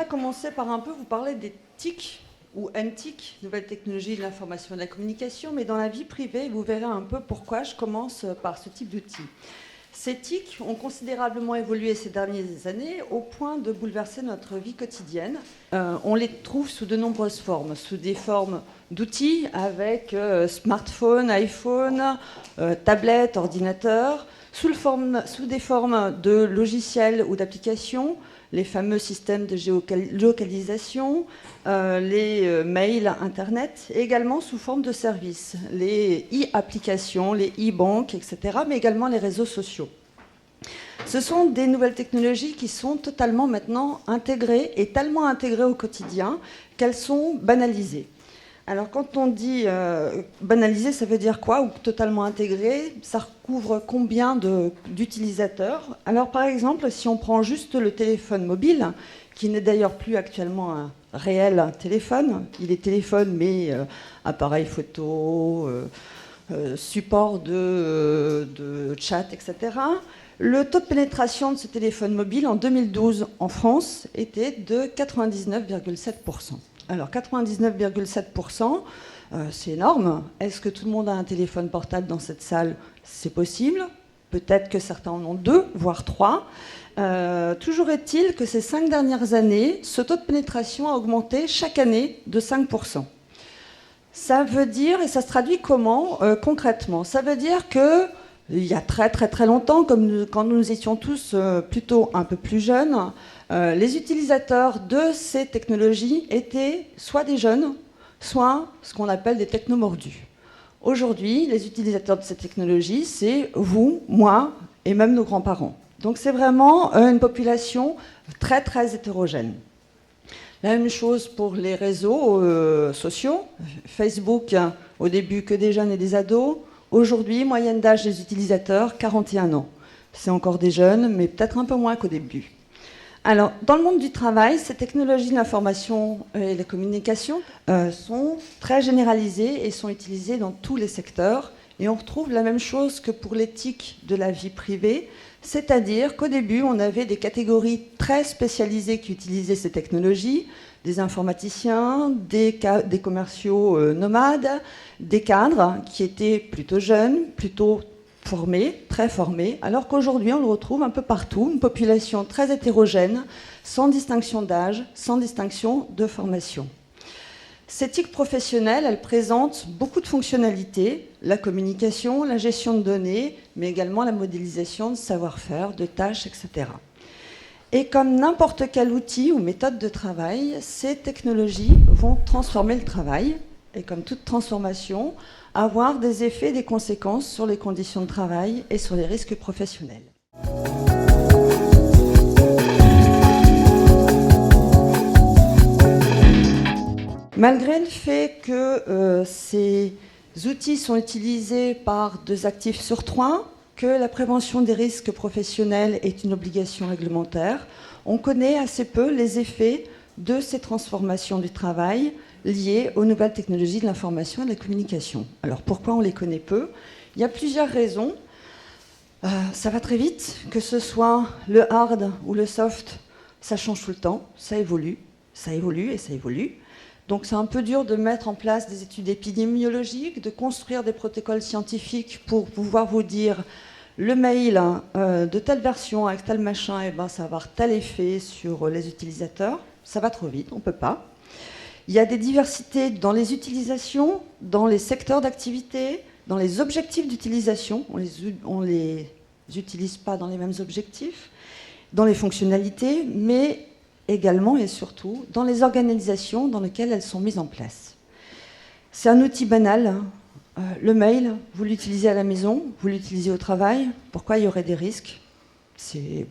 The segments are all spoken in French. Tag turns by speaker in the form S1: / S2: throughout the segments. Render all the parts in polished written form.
S1: commencer par un peu vous parler des TIC, ou NTIC, Nouvelles Technologies de l'Information et de la Communication, mais dans la vie privée, vous verrez un peu pourquoi je commence par ce type d'outils. Ces TIC ont considérablement évolué ces dernières années au point de bouleverser notre vie quotidienne. On les trouve sous de nombreuses formes, sous des formes d'outils avec smartphone, iPhone, tablette, ordinateur, sous des formes de logiciels ou d'applications, les fameux systèmes de géolocalisation, les mails Internet, et également sous forme de services, les e-applications, les e-banques, etc., mais également les réseaux sociaux. Ce sont des nouvelles technologies qui sont totalement maintenant intégrées, et tellement intégrées au quotidien qu'elles sont banalisées. Alors quand on dit banalisé, ça veut dire quoi? Ou totalement intégré, ça recouvre combien d'utilisateurs? Alors par exemple, si on prend juste le téléphone mobile, qui n'est d'ailleurs plus actuellement un réel téléphone, il est téléphone mais appareil photo, support de chat, etc. Le taux de pénétration de ce téléphone mobile en 2012 en France était de 99,7%. Alors 99,7%, c'est énorme. Est-ce que tout le monde a un téléphone portable dans cette salle? C'est possible. Peut-être que certains en ont 2, voire 3. Toujours est-il que ces 5 dernières années, ce taux de pénétration a augmenté chaque année de 5%. Ça veut dire, et ça se traduit comment concrètement? Ça veut dire que il y a très très très longtemps, quand nous étions tous plutôt un peu plus jeunes, les utilisateurs de ces technologies étaient soit des jeunes, soit ce qu'on appelle des technomordus. Aujourd'hui, les utilisateurs de ces technologies, c'est vous, moi et même nos grands-parents. Donc c'est vraiment une population très très hétérogène. La même chose pour les réseaux sociaux. Facebook, au début que des jeunes et des ados. Aujourd'hui, moyenne d'âge des utilisateurs, 41 ans. C'est encore des jeunes, mais peut-être un peu moins qu'au début. Alors, dans le monde du travail, ces technologies de l'information et de la communication sont très généralisées et sont utilisées dans tous les secteurs. Et on retrouve la même chose que pour l'éthique de la vie privée, c'est-à-dire qu'au début, on avait des catégories très spécialisées qui utilisaient ces technologies, des informaticiens, des commerciaux nomades, des cadres qui étaient plutôt jeunes, plutôt formés, très formés, alors qu'aujourd'hui, on le retrouve un peu partout, une population très hétérogène, sans distinction d'âge, sans distinction de formation. Cette TIC professionnelle, elle présente beaucoup de fonctionnalités, la communication, la gestion de données, mais également la modélisation de savoir-faire, de tâches, etc. Et comme n'importe quel outil ou méthode de travail, ces technologies vont transformer le travail, et comme toute transformation, avoir des effets, des conséquences sur les conditions de travail et sur les risques professionnels. Malgré le fait que ces outils sont utilisés par 2 actifs sur 3, que la prévention des risques professionnels est une obligation réglementaire, on connaît assez peu les effets de ces transformations du travail liées aux nouvelles technologies de l'information et de la communication. Alors pourquoi on les connaît peu? Il y a plusieurs raisons. Ça va très vite, que ce soit le hard ou le soft, ça change tout le temps, ça évolue et ça évolue. Donc c'est un peu dur de mettre en place des études épidémiologiques, de construire des protocoles scientifiques pour pouvoir vous dire le mail de telle version avec tel machin, et ben, ça va avoir tel effet sur les utilisateurs. Ça va trop vite, on ne peut pas. Il y a des diversités dans les utilisations, dans les secteurs d'activité, dans les objectifs d'utilisation. On les utilise pas dans les mêmes objectifs, dans les fonctionnalités, mais également et surtout dans les organisations dans lesquelles elles sont mises en place. C'est un outil banal. Le mail, vous l'utilisez à la maison, vous l'utilisez au travail. Pourquoi il y aurait des risques? C'est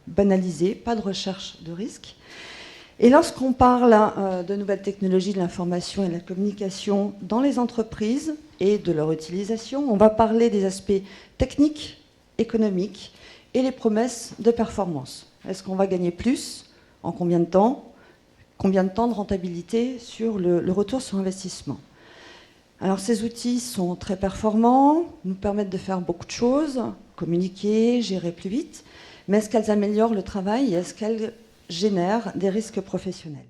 S1: banalisé, pas de recherche de risques. Et lorsqu'on parle de nouvelles technologies de l'information et de la communication dans les entreprises et de leur utilisation, on va parler des aspects techniques, économiques et les promesses de performance. Est-ce qu'on va gagner plus? En combien de temps? Combien de temps de rentabilité sur le retour sur investissement? Alors ces outils sont très performants, nous permettent de faire beaucoup de choses, communiquer, gérer plus vite, mais est-ce qu'elles améliorent le travail? Est-ce qu'elles génèrent des risques professionnels.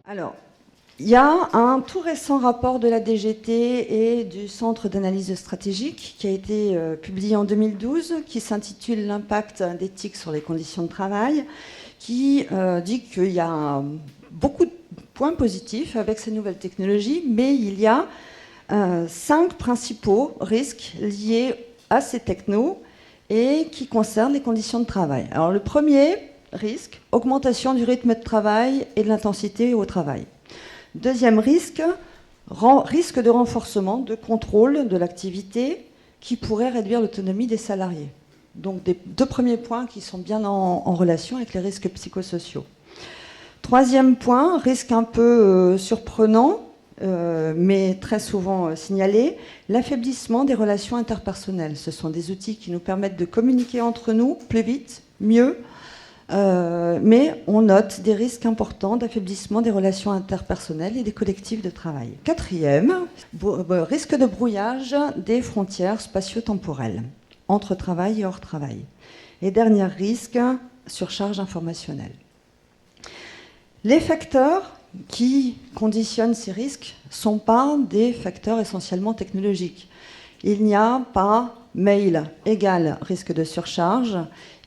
S1: Alors, il y a un tout récent rapport de la DGT et du Centre d'analyse stratégique qui a été publié en 2012, qui s'intitule « L'impact d'éthique sur les conditions de travail », qui dit qu'il y a beaucoup de points positifs avec ces nouvelles technologies, mais il y a 5 principaux risques liés à ces technos et qui concernent les conditions de travail. Alors, le premier risque, augmentation du rythme de travail et de l'intensité au travail. Deuxième risque, risque de renforcement, de contrôle de l'activité qui pourrait réduire l'autonomie des salariés. Donc, des 2 premiers points qui sont bien en relation avec les risques psychosociaux. Troisième point, risque un peu surprenant, mais très souvent signalé, l'affaiblissement des relations interpersonnelles. Ce sont des outils qui nous permettent de communiquer entre nous plus vite, mieux, mais on note des risques importants d'affaiblissement des relations interpersonnelles et des collectifs de travail. Quatrième, risque de brouillage des frontières spatio-temporelles entre travail et hors travail. Et dernier risque, surcharge informationnelle. Les facteurs qui conditionnent ces risques ne sont pas des facteurs essentiellement technologiques. Il n'y a pas mail égale risque de surcharge,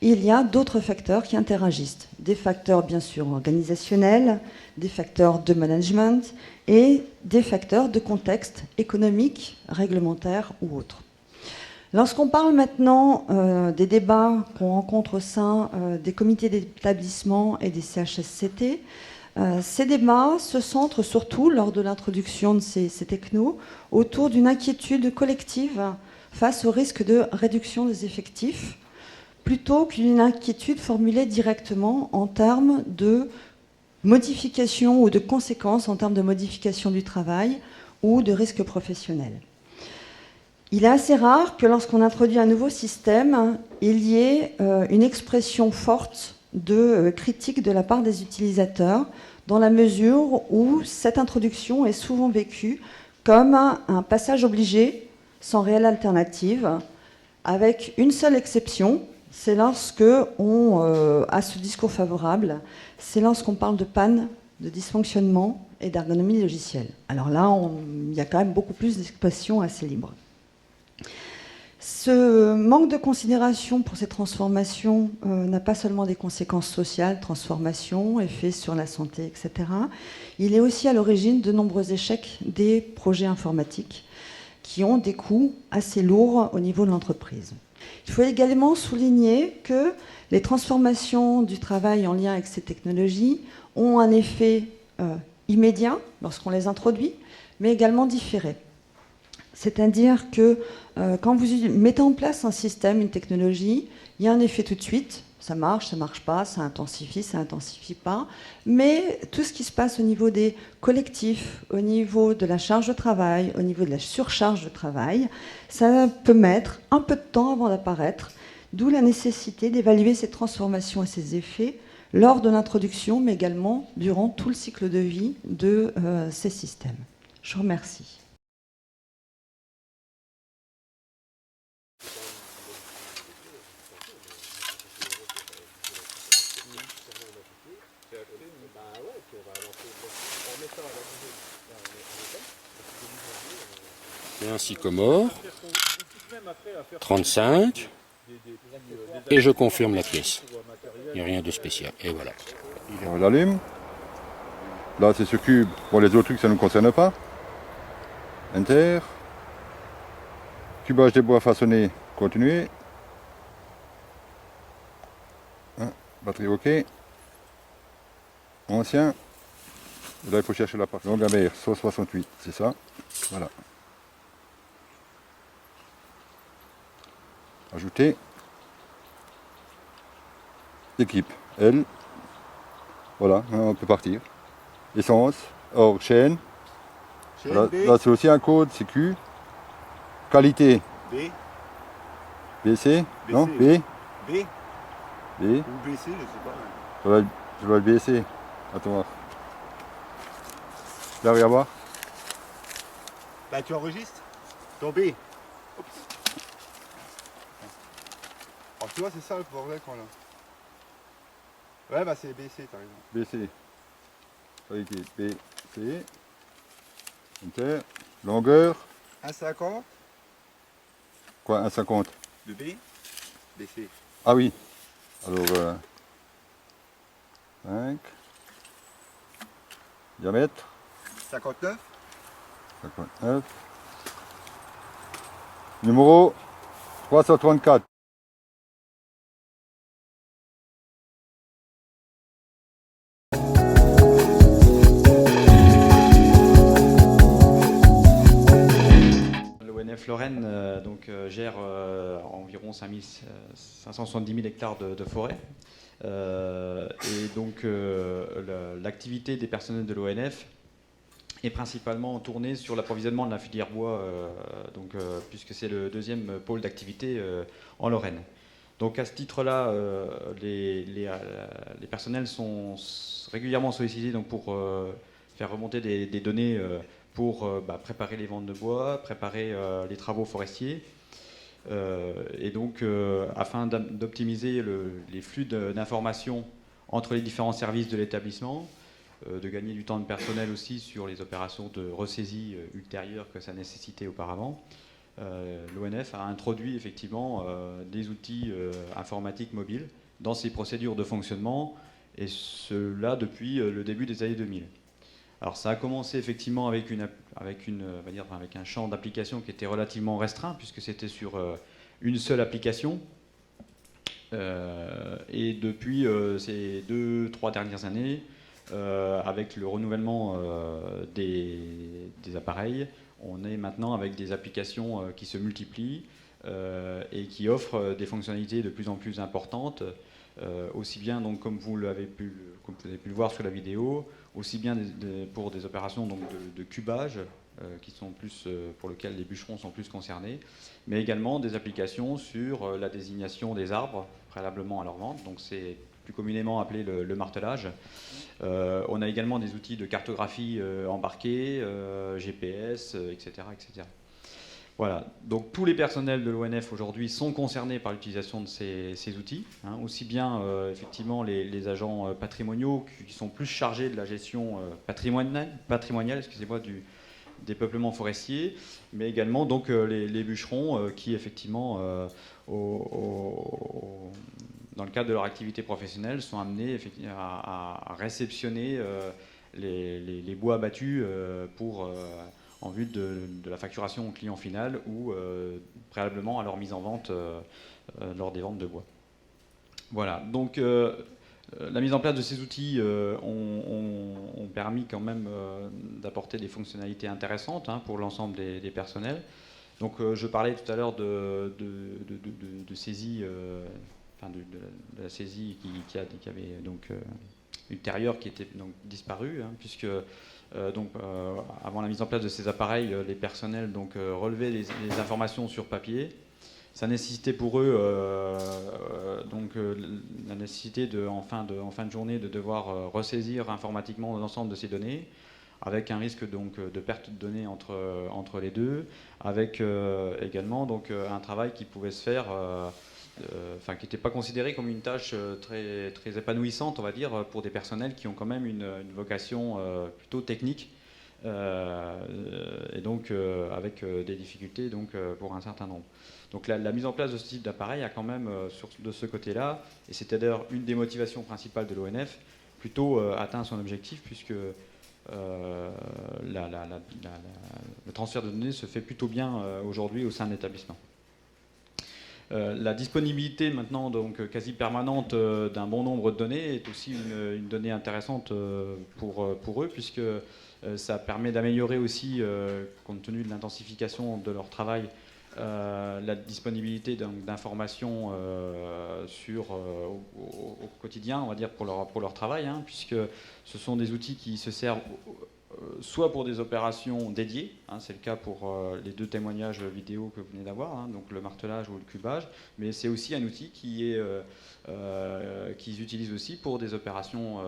S1: il y a d'autres facteurs qui interagissent. Des facteurs bien sûr organisationnels, des facteurs de management et des facteurs de contexte économique, réglementaire ou autre. Lorsqu'on parle maintenant des débats qu'on rencontre au sein des comités d'établissement et des CHSCT, ces débats se centrent surtout, lors de l'introduction de ces technos, autour d'une inquiétude collective face au risque de réduction des effectifs, plutôt qu'une inquiétude formulée directement en termes de modification ou de conséquences en termes de modification du travail ou de risques professionnels. Il est assez rare que lorsqu'on introduit un nouveau système, il y ait une expression forte de critique de la part des utilisateurs, dans la mesure où cette introduction est souvent vécue comme un passage obligé, sans réelle alternative, avec une seule exception, c'est lorsque on a ce discours favorable, c'est lorsqu'on parle de panne, de dysfonctionnement et d'ergonomie logicielle. Alors là, il y a quand même beaucoup plus d'expressions assez libres. Ce manque de considération pour ces transformations n'a pas seulement des conséquences sociales, transformations, effets sur la santé, etc. Il est aussi à l'origine de nombreux échecs des projets informatiques qui ont des coûts assez lourds au niveau de l'entreprise. Il faut également souligner que les transformations du travail en lien avec ces technologies ont un effet immédiat lorsqu'on les introduit, mais également différé. C'est-à-dire que quand vous mettez en place un système, une technologie, il y a un effet tout de suite, ça marche pas, ça intensifie pas, mais tout ce qui se passe au niveau des collectifs, au niveau de la charge de travail, au niveau de la surcharge de travail, ça peut mettre un peu de temps avant d'apparaître, d'où la nécessité d'évaluer ces transformations et ces effets lors de l'introduction, mais également durant tout le cycle de vie de ces systèmes. Je vous remercie.
S2: C'est un sycomore, 35, et je confirme la pièce. Il n'y a rien de spécial, et voilà.
S3: On l'allume. Là, c'est ce cube. Bon, les autres trucs, ça ne nous concerne pas. Enter. Cubage des bois façonnés, continuer. Batterie OK. Ancien. Là, il faut chercher la partie. Longambert, 168, c'est ça. Voilà. Ajouter. Équipe, L. Voilà, on peut partir. Essence, hors chaîne. Là, c'est aussi un code, c'est Q. Qualité.
S4: B.
S3: BC. Non, B.
S4: B.
S3: B.
S4: Ou BC, je sais pas.
S3: Je dois le BC. Attends voir. Là, regarde voir.
S4: Bah, tu enregistres ton B. Oups.
S3: Alors tu vois, c'est ça le bordel qu'on a. Ouais, bah c'est BC, t'as raison. BC. Qualité BC. Enter. Longueur.
S4: 1,50
S3: Quoi, 1,50?
S4: de B. BC.
S3: Ah oui. Alors, 5. Diamètre.
S4: 59.
S3: 59. Numéro 334.
S5: L'ONF Lorraine gère environ 570 000 hectares de forêt. L'activité des personnels de l'ONF est principalement tournée sur l'approvisionnement de la filière bois, puisque c'est le deuxième pôle d'activité en Lorraine. Donc à ce titre-là, les personnels sont régulièrement sollicités pour faire remonter des données pour préparer les ventes de bois, préparer les travaux forestiers, afin d'optimiser les flux d'informations entre les différents services de l'établissement, de gagner du temps de personnel aussi sur les opérations de ressaisie ultérieures que ça nécessitait auparavant. L'ONF a introduit effectivement des outils informatiques mobiles dans ses procédures de fonctionnement, et cela depuis le début des années 2000. Alors ça a commencé effectivement avec un champ d'application qui était relativement restreint, puisque c'était sur une seule application. Et depuis ces 2-3 dernières années, avec le renouvellement des appareils, on est maintenant avec des applications qui se multiplient et qui offrent des fonctionnalités de plus en plus importantes, aussi bien donc, comme vous avez pu le voir sur la vidéo, aussi bien pour des opérations donc, de cubage, qui sont pour lesquelles les bûcherons sont plus concernés, mais également des applications sur la désignation des arbres préalablement à leur vente, donc c'est plus communément appelé le martelage. On a également des outils de cartographie embarqués, GPS, etc., etc. Voilà, donc tous les personnels de l'ONF aujourd'hui sont concernés par l'utilisation de ces outils, hein, aussi bien effectivement les agents patrimoniaux qui sont plus chargés de la gestion patrimoniale, excusez-moi, du dépeuplement forestier, mais également donc les bûcherons qui effectivement dans le cadre de leur activité professionnelle sont amenés à réceptionner les bois abattus en vue de la facturation au client final ou préalablement à leur mise en vente lors des ventes de bois. Voilà, donc la mise en place de ces outils ont permis quand même d'apporter des fonctionnalités intéressantes pour l'ensemble des personnels. Donc je parlais tout à l'heure de saisie, de la saisie qui avait donc ultérieure, qui était donc disparue, puisque avant la mise en place de ces appareils, les personnels relevaient les informations sur papier. Ça nécessitait pour eux la nécessité en fin de journée de devoir ressaisir informatiquement l'ensemble de ces données, avec un risque de perte de données entre les deux, avec également un travail qui pouvait se faire, qui n'était pas considéré comme une tâche très, très épanouissante, on va dire, pour des personnels qui ont quand même une vocation plutôt technique, et donc avec des difficultés pour un certain nombre. Donc la mise en place de ce type d'appareil a quand même, de ce côté-là, et c'était d'ailleurs une des motivations principales de l'ONF, plutôt atteint son objectif, puisque le transfert de données se fait plutôt bien aujourd'hui au sein de l'établissement. La disponibilité maintenant quasi permanente d'un bon nombre de données est aussi une donnée intéressante pour eux, puisque ça permet d'améliorer aussi, compte tenu de l'intensification de leur travail, la disponibilité d'informations au quotidien, on va dire, pour leur travail, puisque ce sont des outils qui se servent soit pour des opérations dédiées, c'est le cas pour les deux témoignages vidéo que vous venez d'avoir, donc le martelage ou le cubage, mais c'est aussi un outil qu'ils utilisent aussi pour des opérations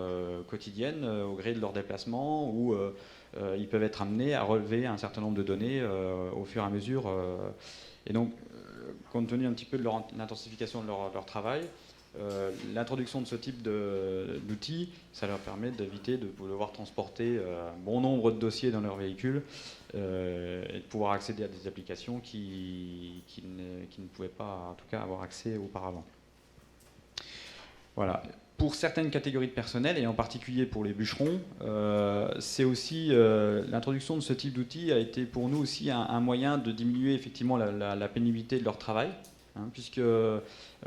S5: quotidiennes au gré de leur déplacement, où ils peuvent être amenés à relever un certain nombre de données au fur et à mesure. Et donc, compte tenu un petit peu de l'intensification de leur travail, l'introduction de ce type d'outils, ça leur permet d'éviter de devoir transporter un bon nombre de dossiers dans leur véhicule et de pouvoir accéder à des applications qui ne pouvaient pas, en tout cas, avoir accès auparavant. Voilà. Pour certaines catégories de personnel, et en particulier pour les bûcherons, c'est aussi l'introduction de ce type d'outils a été pour nous aussi un moyen de diminuer effectivement la pénibilité de leur travail, hein, puisque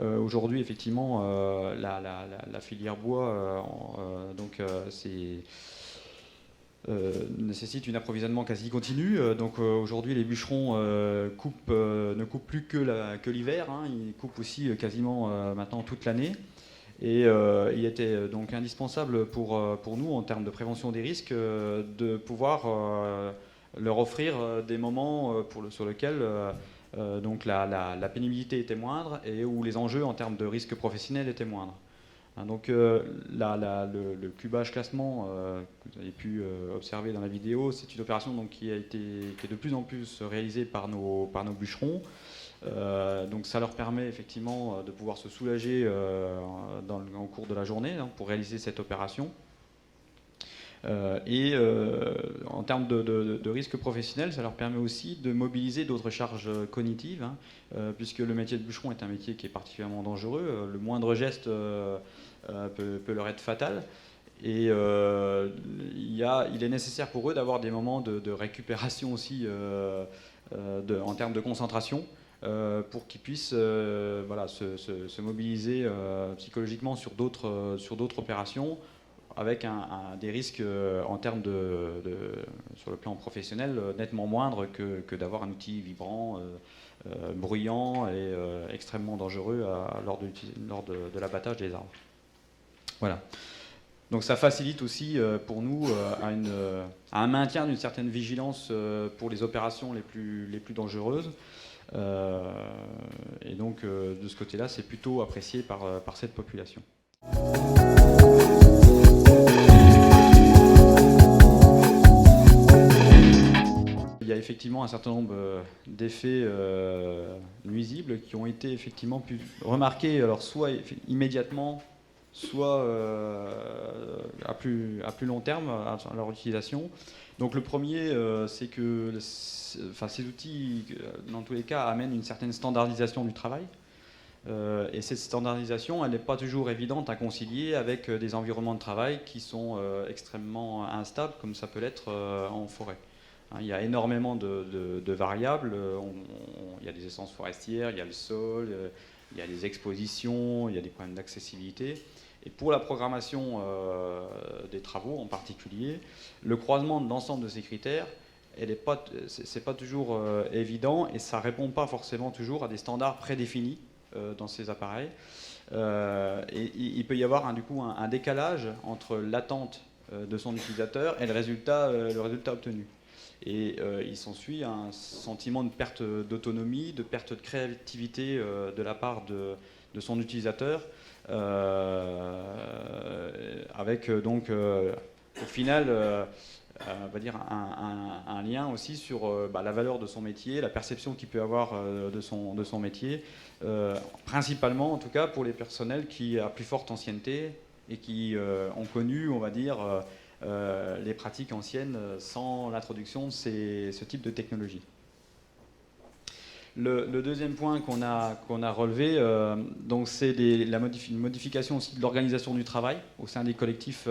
S5: aujourd'hui effectivement la filière bois nécessite un approvisionnement quasi continu. Donc aujourd'hui les bûcherons ne coupent plus que l'hiver, hein, ils coupent aussi quasiment maintenant toute l'année. Et il était donc indispensable pour nous, en termes de prévention des risques, de pouvoir leur offrir des moments sur lesquels donc la pénibilité était moindre et où les enjeux en termes de risques professionnels étaient moindres. Hein, donc le cubage classement que vous avez pu observer dans la vidéo, c'est une opération donc, qui est de plus en plus réalisée par nos bûcherons. Donc ça leur permet effectivement de pouvoir se soulager au cours de la journée, hein, pour réaliser cette opération. En termes de risque professionnel, ça leur permet aussi de mobiliser d'autres charges cognitives, hein, puisque le métier de bûcheron est un métier qui est particulièrement dangereux. Le moindre geste peut leur être fatal. Et il est nécessaire pour eux d'avoir des moments de récupération aussi en termes de concentration, pour qu'ils puissent se mobiliser psychologiquement sur d'autres opérations, avec des risques en termes sur le plan professionnel nettement moindres que d'avoir un outil vibrant, bruyant et extrêmement dangereux lors de l'abattage des arbres. Voilà. Donc ça facilite aussi pour nous un maintien d'une certaine vigilance pour les opérations les plus dangereuses. Et donc de ce côté-là, c'est plutôt apprécié par cette population. Il y a effectivement un certain nombre d'effets nuisibles qui ont été effectivement pu remarquer, alors soit immédiatement, soit à plus long terme à leur utilisation. Donc le premier, c'est que ces outils, dans tous les cas, amènent une certaine standardisation du travail. Et cette standardisation, elle n'est pas toujours évidente à concilier avec des environnements de travail qui sont extrêmement instables, comme ça peut l'être en forêt. Il y a énormément de variables. Il y a des essences forestières, il y a le sol, il y a les expositions, il y a des problèmes d'accessibilité. Et pour la programmation des travaux en particulier, le croisement de l'ensemble de ces critères, c'est pas toujours évident, et ça répond pas forcément toujours à des standards prédéfinis dans ces appareils. Et il peut y avoir du coup un décalage entre l'attente de son utilisateur et le résultat obtenu. Et il s'ensuit un sentiment de perte d'autonomie, de perte de créativité de la part de son utilisateur, avec donc au final on va dire un lien aussi sur la valeur de son métier, la perception qu'il peut avoir de son métier, principalement en tout cas pour les personnels qui à plus forte ancienneté et qui ont connu, on va dire, les pratiques anciennes sans l'introduction de ce type de technologie. Le deuxième point qu'on a relevé, donc c'est une modification aussi de l'organisation du travail au sein des collectifs.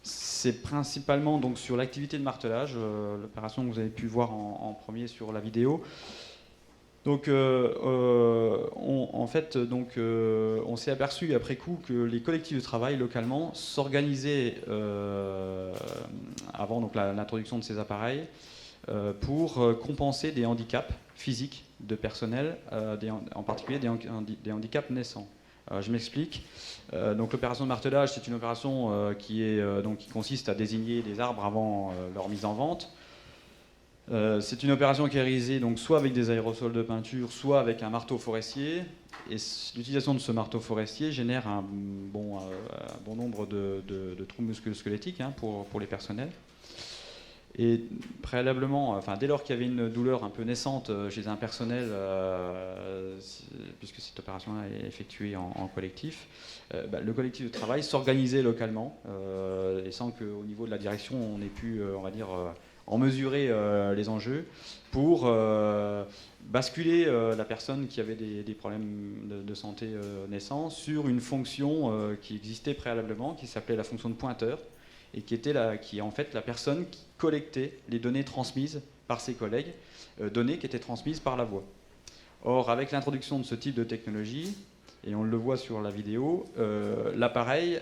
S5: C'est principalement donc sur l'activité de martelage, l'opération que vous avez pu voir en premier sur la vidéo. Donc, on s'est aperçu après coup que les collectifs de travail localement s'organisaient avant donc l'introduction de ces appareils pour compenser des handicaps physiques de personnel, en particulier des handicaps naissants. Je m'explique. Donc l'opération de martelage, c'est une opération qui consiste à désigner des arbres avant leur mise en vente. C'est une opération qui est réalisée donc soit avec des aérosols de peinture, soit avec un marteau forestier. Et l'utilisation de ce marteau forestier génère un bon nombre de troubles musculo-squelettiques, hein, pour les personnels. Et préalablement, dès lors qu'il y avait une douleur un peu naissante chez un personnel, puisque cette opération est effectuée en collectif, le collectif de travail s'organisait localement, et sans qu'au niveau de la direction, on ait pu, en mesurer les enjeux, pour basculer la personne qui avait des problèmes de santé naissants sur une fonction qui existait préalablement, qui s'appelait la fonction de pointeur, et qui est en fait la personne qui collectait les données transmises par ses collègues, données qui étaient transmises par la voix. Or, avec l'introduction de ce type de technologie, et on le voit sur la vidéo, l'appareil,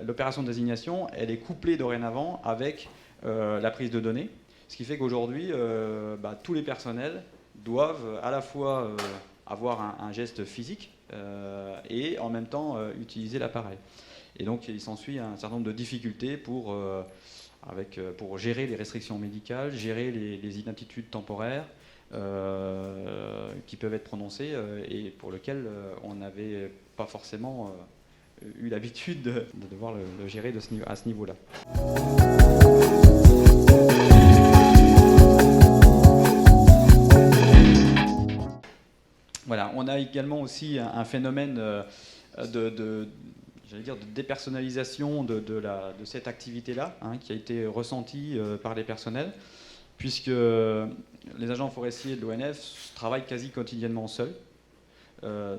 S5: l'opération de désignation, elle est couplée dorénavant avec la prise de données, ce qui fait qu'aujourd'hui, tous les personnels doivent à la fois avoir un geste physique et en même temps utiliser l'appareil. Et donc il s'ensuit un certain nombre de difficultés pour gérer les restrictions médicales, gérer les inaptitudes temporaires qui peuvent être prononcées et pour lesquelles on n'avait pas forcément eu l'habitude de devoir le gérer à ce niveau-là. Voilà, on a également aussi un phénomène de dépersonnalisation de cette activité-là, qui a été ressentie par les personnels, puisque les agents forestiers de l'ONF travaillent quasi quotidiennement seuls,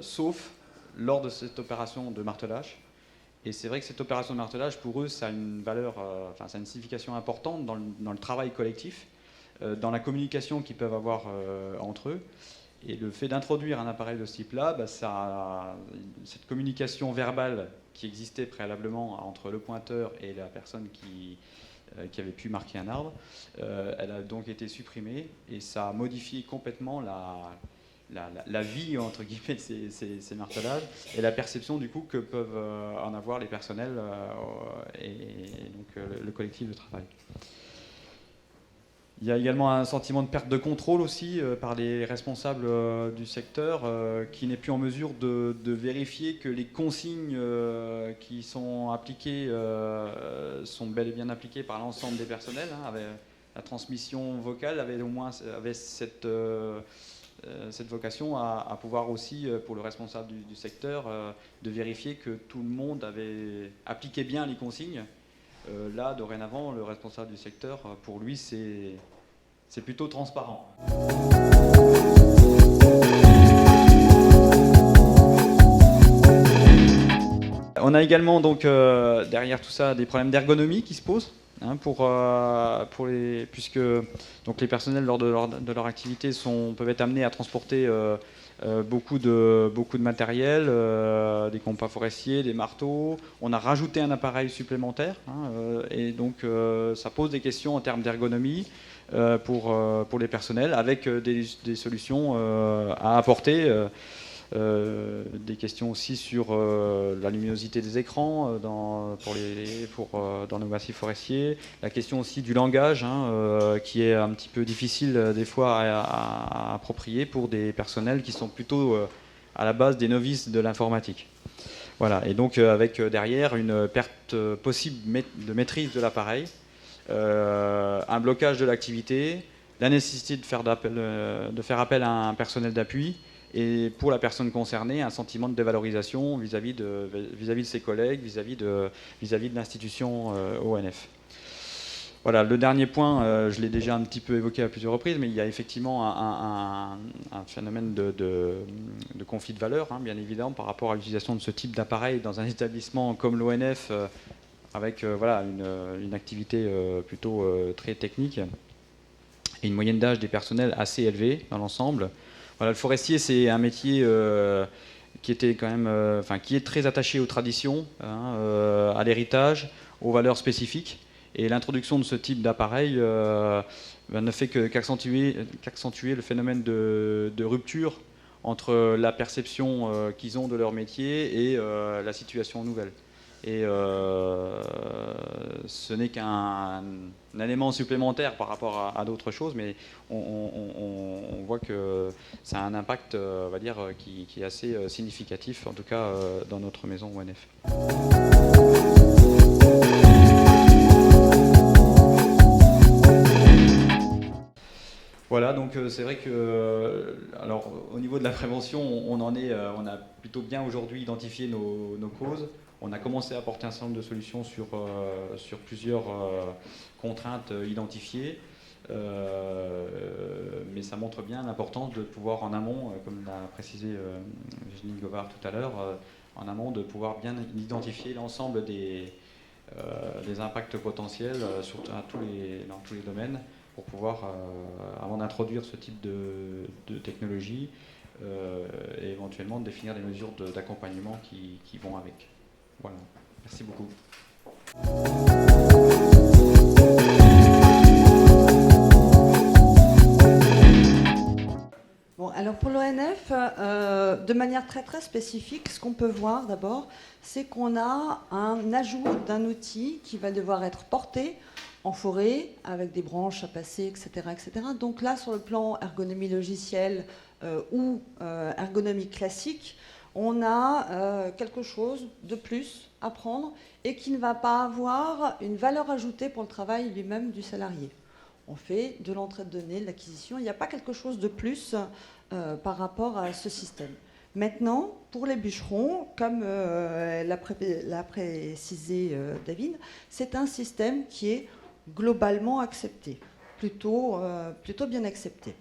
S5: sauf lors de cette opération de martelage. Et c'est vrai que cette opération de martelage, pour eux, ça a une valeur, ça a une signification importante dans le travail collectif, dans la communication qu'ils peuvent avoir entre eux. Et le fait d'introduire un appareil de ce type-là, cette communication verbale qui existait préalablement entre le pointeur et la personne qui avait pu marquer un arbre, elle a donc été supprimée et ça a modifié complètement la vie, entre guillemets, de ces martelages et la perception du coup que peuvent en avoir les personnels et donc le collectif de travail. Il y a également un sentiment de perte de contrôle aussi par les responsables du secteur qui n'est plus en mesure de vérifier que les consignes qui sont appliquées sont bel et bien appliquées par l'ensemble des personnels. La transmission vocale avait cette vocation à pouvoir aussi, pour le responsable du secteur, de vérifier que tout le monde avait appliqué bien les consignes. Là, dorénavant, le responsable du secteur, pour lui, c'est plutôt transparent. On a également, donc, derrière tout ça, des problèmes d'ergonomie qui se posent, puisque donc, les personnels, lors de leur activité, peuvent être amenés à transporter beaucoup de matériel, des compas forestiers, des marteaux. On a rajouté un appareil supplémentaire, et donc ça pose des questions en termes d'ergonomie pour les personnels, avec des solutions à apporter. Des questions aussi sur la luminosité des écrans dans nos massifs forestiers. La question aussi du langage, qui est un petit peu difficile des fois à approprier pour des personnels qui sont plutôt à la base des novices de l'informatique. Voilà, et donc avec derrière une perte possible de maîtrise de l'appareil, un blocage de l'activité, la nécessité de faire appel à un personnel d'appui, et pour la personne concernée, un sentiment de dévalorisation vis-à-vis de ses collègues, vis-à-vis de l'institution ONF. Voilà, le dernier point, je l'ai déjà un petit peu évoqué à plusieurs reprises, mais il y a effectivement un phénomène de conflit de valeurs, bien évidemment, par rapport à l'utilisation de ce type d'appareil dans un établissement comme l'ONF, avec une activité plutôt très technique et une moyenne d'âge des personnels assez élevée dans l'ensemble. Voilà, le forestier, c'est un métier qui était quand même, qui est très attaché aux traditions, à l'héritage, aux valeurs spécifiques. Et l'introduction de ce type d'appareil ne fait qu'accentuer le phénomène de rupture entre la perception qu'ils ont de leur métier et la situation nouvelle. Et ce n'est qu'un élément supplémentaire par rapport à d'autres choses, mais on voit que ça a un impact, on va dire, qui est assez significatif, en tout cas dans notre maison ONF. Voilà, donc c'est vrai que, alors au niveau de la prévention, on a plutôt bien aujourd'hui identifié nos causes. On a commencé à apporter un certain nombre de solutions sur plusieurs contraintes identifiées, mais ça montre bien l'importance de pouvoir en amont, comme l'a précisé Virginie Govard tout à l'heure, en amont de pouvoir bien identifier l'ensemble des impacts potentiels dans tous les domaines, pour pouvoir, avant d'introduire ce type de technologie, et éventuellement de définir des mesures d'accompagnement qui vont avec. Voilà, merci beaucoup.
S1: Bon, alors pour l'ONF, de manière très très spécifique, ce qu'on peut voir d'abord, c'est qu'on a un ajout d'un outil qui va devoir être porté en forêt, avec des branches à passer, etc., etc. Donc là, sur le plan ergonomie logicielle ou ergonomie classique, on a quelque chose de plus à prendre et qui ne va pas avoir une valeur ajoutée pour le travail lui-même du salarié. On fait de l'entrée de données, de l'acquisition, il n'y a pas quelque chose de plus par rapport à ce système. Maintenant, pour les bûcherons, comme l'a précisé David, c'est un système qui est globalement accepté, plutôt bien accepté.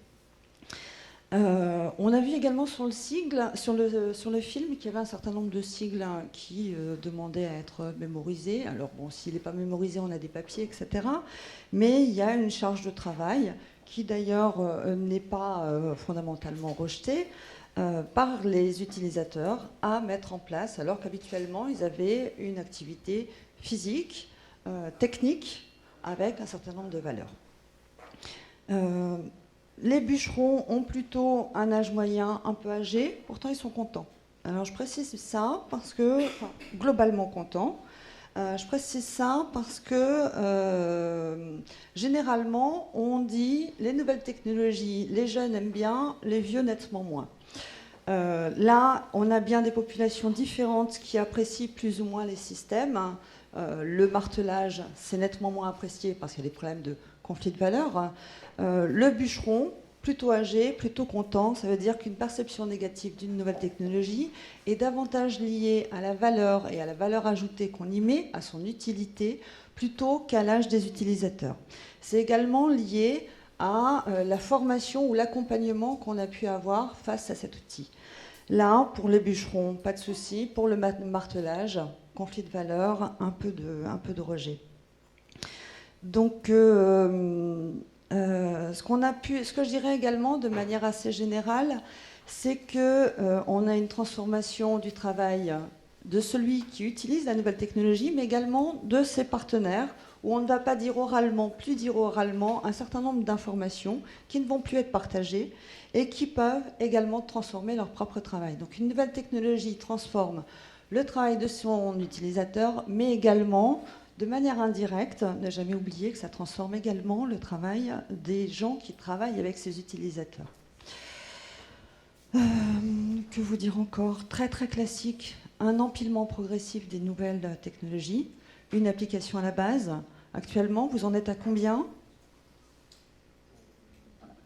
S1: On a vu également sur le sigle, sur le film, qu'il y avait un certain nombre de sigles qui demandaient à être mémorisés. Alors bon, s'il n'est pas mémorisé, on a des papiers, etc. Mais il y a une charge de travail qui d'ailleurs n'est pas fondamentalement rejetée par les utilisateurs à mettre en place, alors qu'habituellement ils avaient une activité physique, technique, avec un certain nombre de valeurs. Les bûcherons ont plutôt un âge moyen un peu âgé, pourtant ils sont contents. Alors je précise ça parce que, enfin, globalement contents, je précise ça parce que généralement on dit les nouvelles technologies, les jeunes aiment bien, les vieux nettement moins. Là, on a bien des populations différentes qui apprécient plus ou moins les systèmes. Le martelage, c'est nettement moins apprécié parce qu'il y a des problèmes de conflit de valeurs. Le bûcheron, plutôt âgé, plutôt content, ça veut dire qu'une perception négative d'une nouvelle technologie est davantage liée à la valeur et à la valeur ajoutée qu'on y met, à son utilité, plutôt qu'à l'âge des utilisateurs. C'est également lié à la formation ou l'accompagnement qu'on a pu avoir face à cet outil. Là, pour les bûcherons, pas de souci. Pour le martelage, conflit de valeurs, un peu de rejet. Donc, ce que je dirais également de manière assez générale, c'est qu'on a une transformation du travail de celui qui utilise la nouvelle technologie, mais également de ses partenaires, où on ne va pas plus dire oralement un certain nombre d'informations qui ne vont plus être partagées et qui peuvent également transformer leur propre travail. Donc une nouvelle technologie transforme le travail de son utilisateur, mais également, de manière indirecte, ne jamais oublier que ça transforme également le travail des gens qui travaillent avec ces utilisateurs. Que vous dire encore ? Très très classique, un empilement progressif des nouvelles technologies, une application à la base. Actuellement, vous en êtes à combien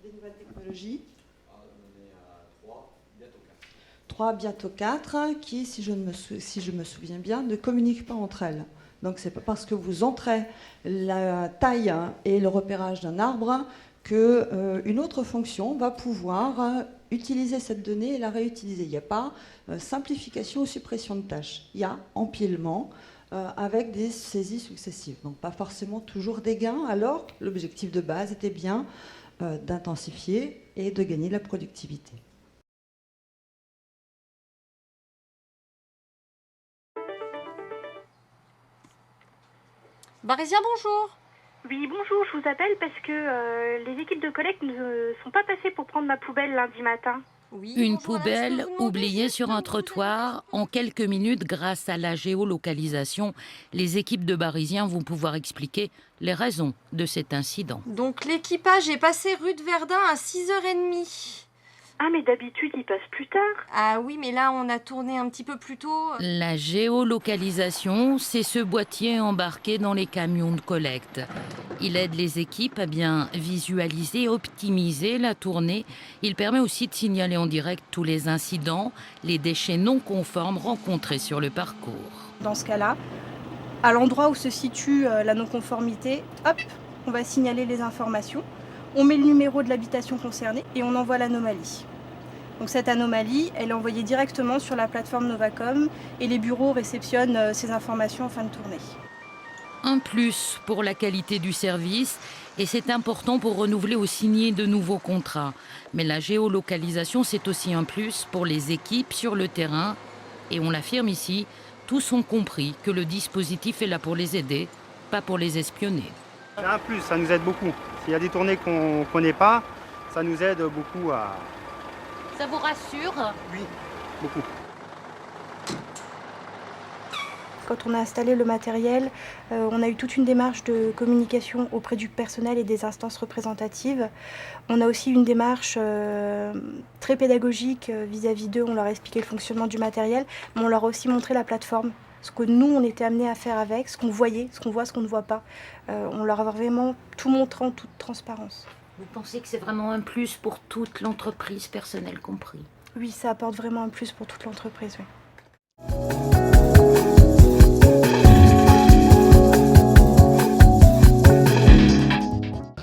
S1: des nouvelles technologies ?
S5: On est à 3, bientôt 4.
S1: 3, bientôt 4, qui, si je me souviens bien, ne communiquent pas entre elles. Donc c'est pas parce que vous entrez la taille et le repérage d'un arbre qu'une autre fonction va pouvoir utiliser cette donnée et la réutiliser. Il n'y a pas simplification ou suppression de tâches. Il y a empilement avec des saisies successives. Donc pas forcément toujours des gains, alors l'objectif de base était bien d'intensifier et de gagner de la productivité.
S6: Barésia, bonjour.
S7: Oui, bonjour, je vous appelle parce que les équipes de collecte ne sont pas passées pour prendre ma poubelle lundi matin.
S6: Oui,
S8: Une
S6: bonjour, madame,
S8: poubelle
S6: je peux vous demander
S8: oubliée
S6: si
S8: sur
S6: je
S8: un
S6: peux vous
S8: trottoir. En quelques minutes, grâce à la géolocalisation, les équipes de Barisiens vont pouvoir expliquer les raisons de cet incident.
S6: Donc l'équipage est passé rue de Verdun à 6h30.
S7: Ah, mais d'habitude, il passe plus tard.
S6: Ah oui, mais là, on a tourné un petit peu plus tôt.
S8: La géolocalisation, c'est ce boîtier embarqué dans les camions de collecte. Il aide les équipes à bien visualiser, optimiser la tournée. Il permet aussi de signaler en direct tous les incidents, les déchets non conformes rencontrés sur le parcours.
S9: Dans ce cas-là, à l'endroit où se situe la non-conformité, hop, on va signaler les informations. On met le numéro de l'habitation concernée et on envoie l'anomalie. Donc cette anomalie, elle est envoyée directement sur la plateforme Novacom et les bureaux réceptionnent ces informations en fin de tournée.
S8: Un plus pour la qualité du service et c'est important pour renouveler ou signer de nouveaux contrats. Mais la géolocalisation, c'est aussi un plus pour les équipes sur le terrain. Et on l'affirme ici, tous ont compris que le dispositif est là pour les aider, pas pour les espionner.
S10: C'est un plus, ça nous aide beaucoup. S'il y a des tournées qu'on ne connaît pas, ça nous aide beaucoup à...
S8: Ça vous rassure ?
S10: Oui, beaucoup.
S9: Quand on a installé le matériel, on a eu toute une démarche de communication auprès du personnel et des instances représentatives. On a aussi une démarche très pédagogique vis-à-vis d'eux. On leur a expliqué le fonctionnement du matériel, mais on leur a aussi montré la plateforme, ce que nous, on était amenés à faire avec, ce qu'on voyait, ce qu'on voit, ce qu'on ne voit pas. On leur a vraiment tout montré en toute transparence.
S8: Vous pensez que c'est vraiment un plus pour toute l'entreprise, personnel compris ?
S9: Oui, ça apporte vraiment un plus pour toute l'entreprise, oui.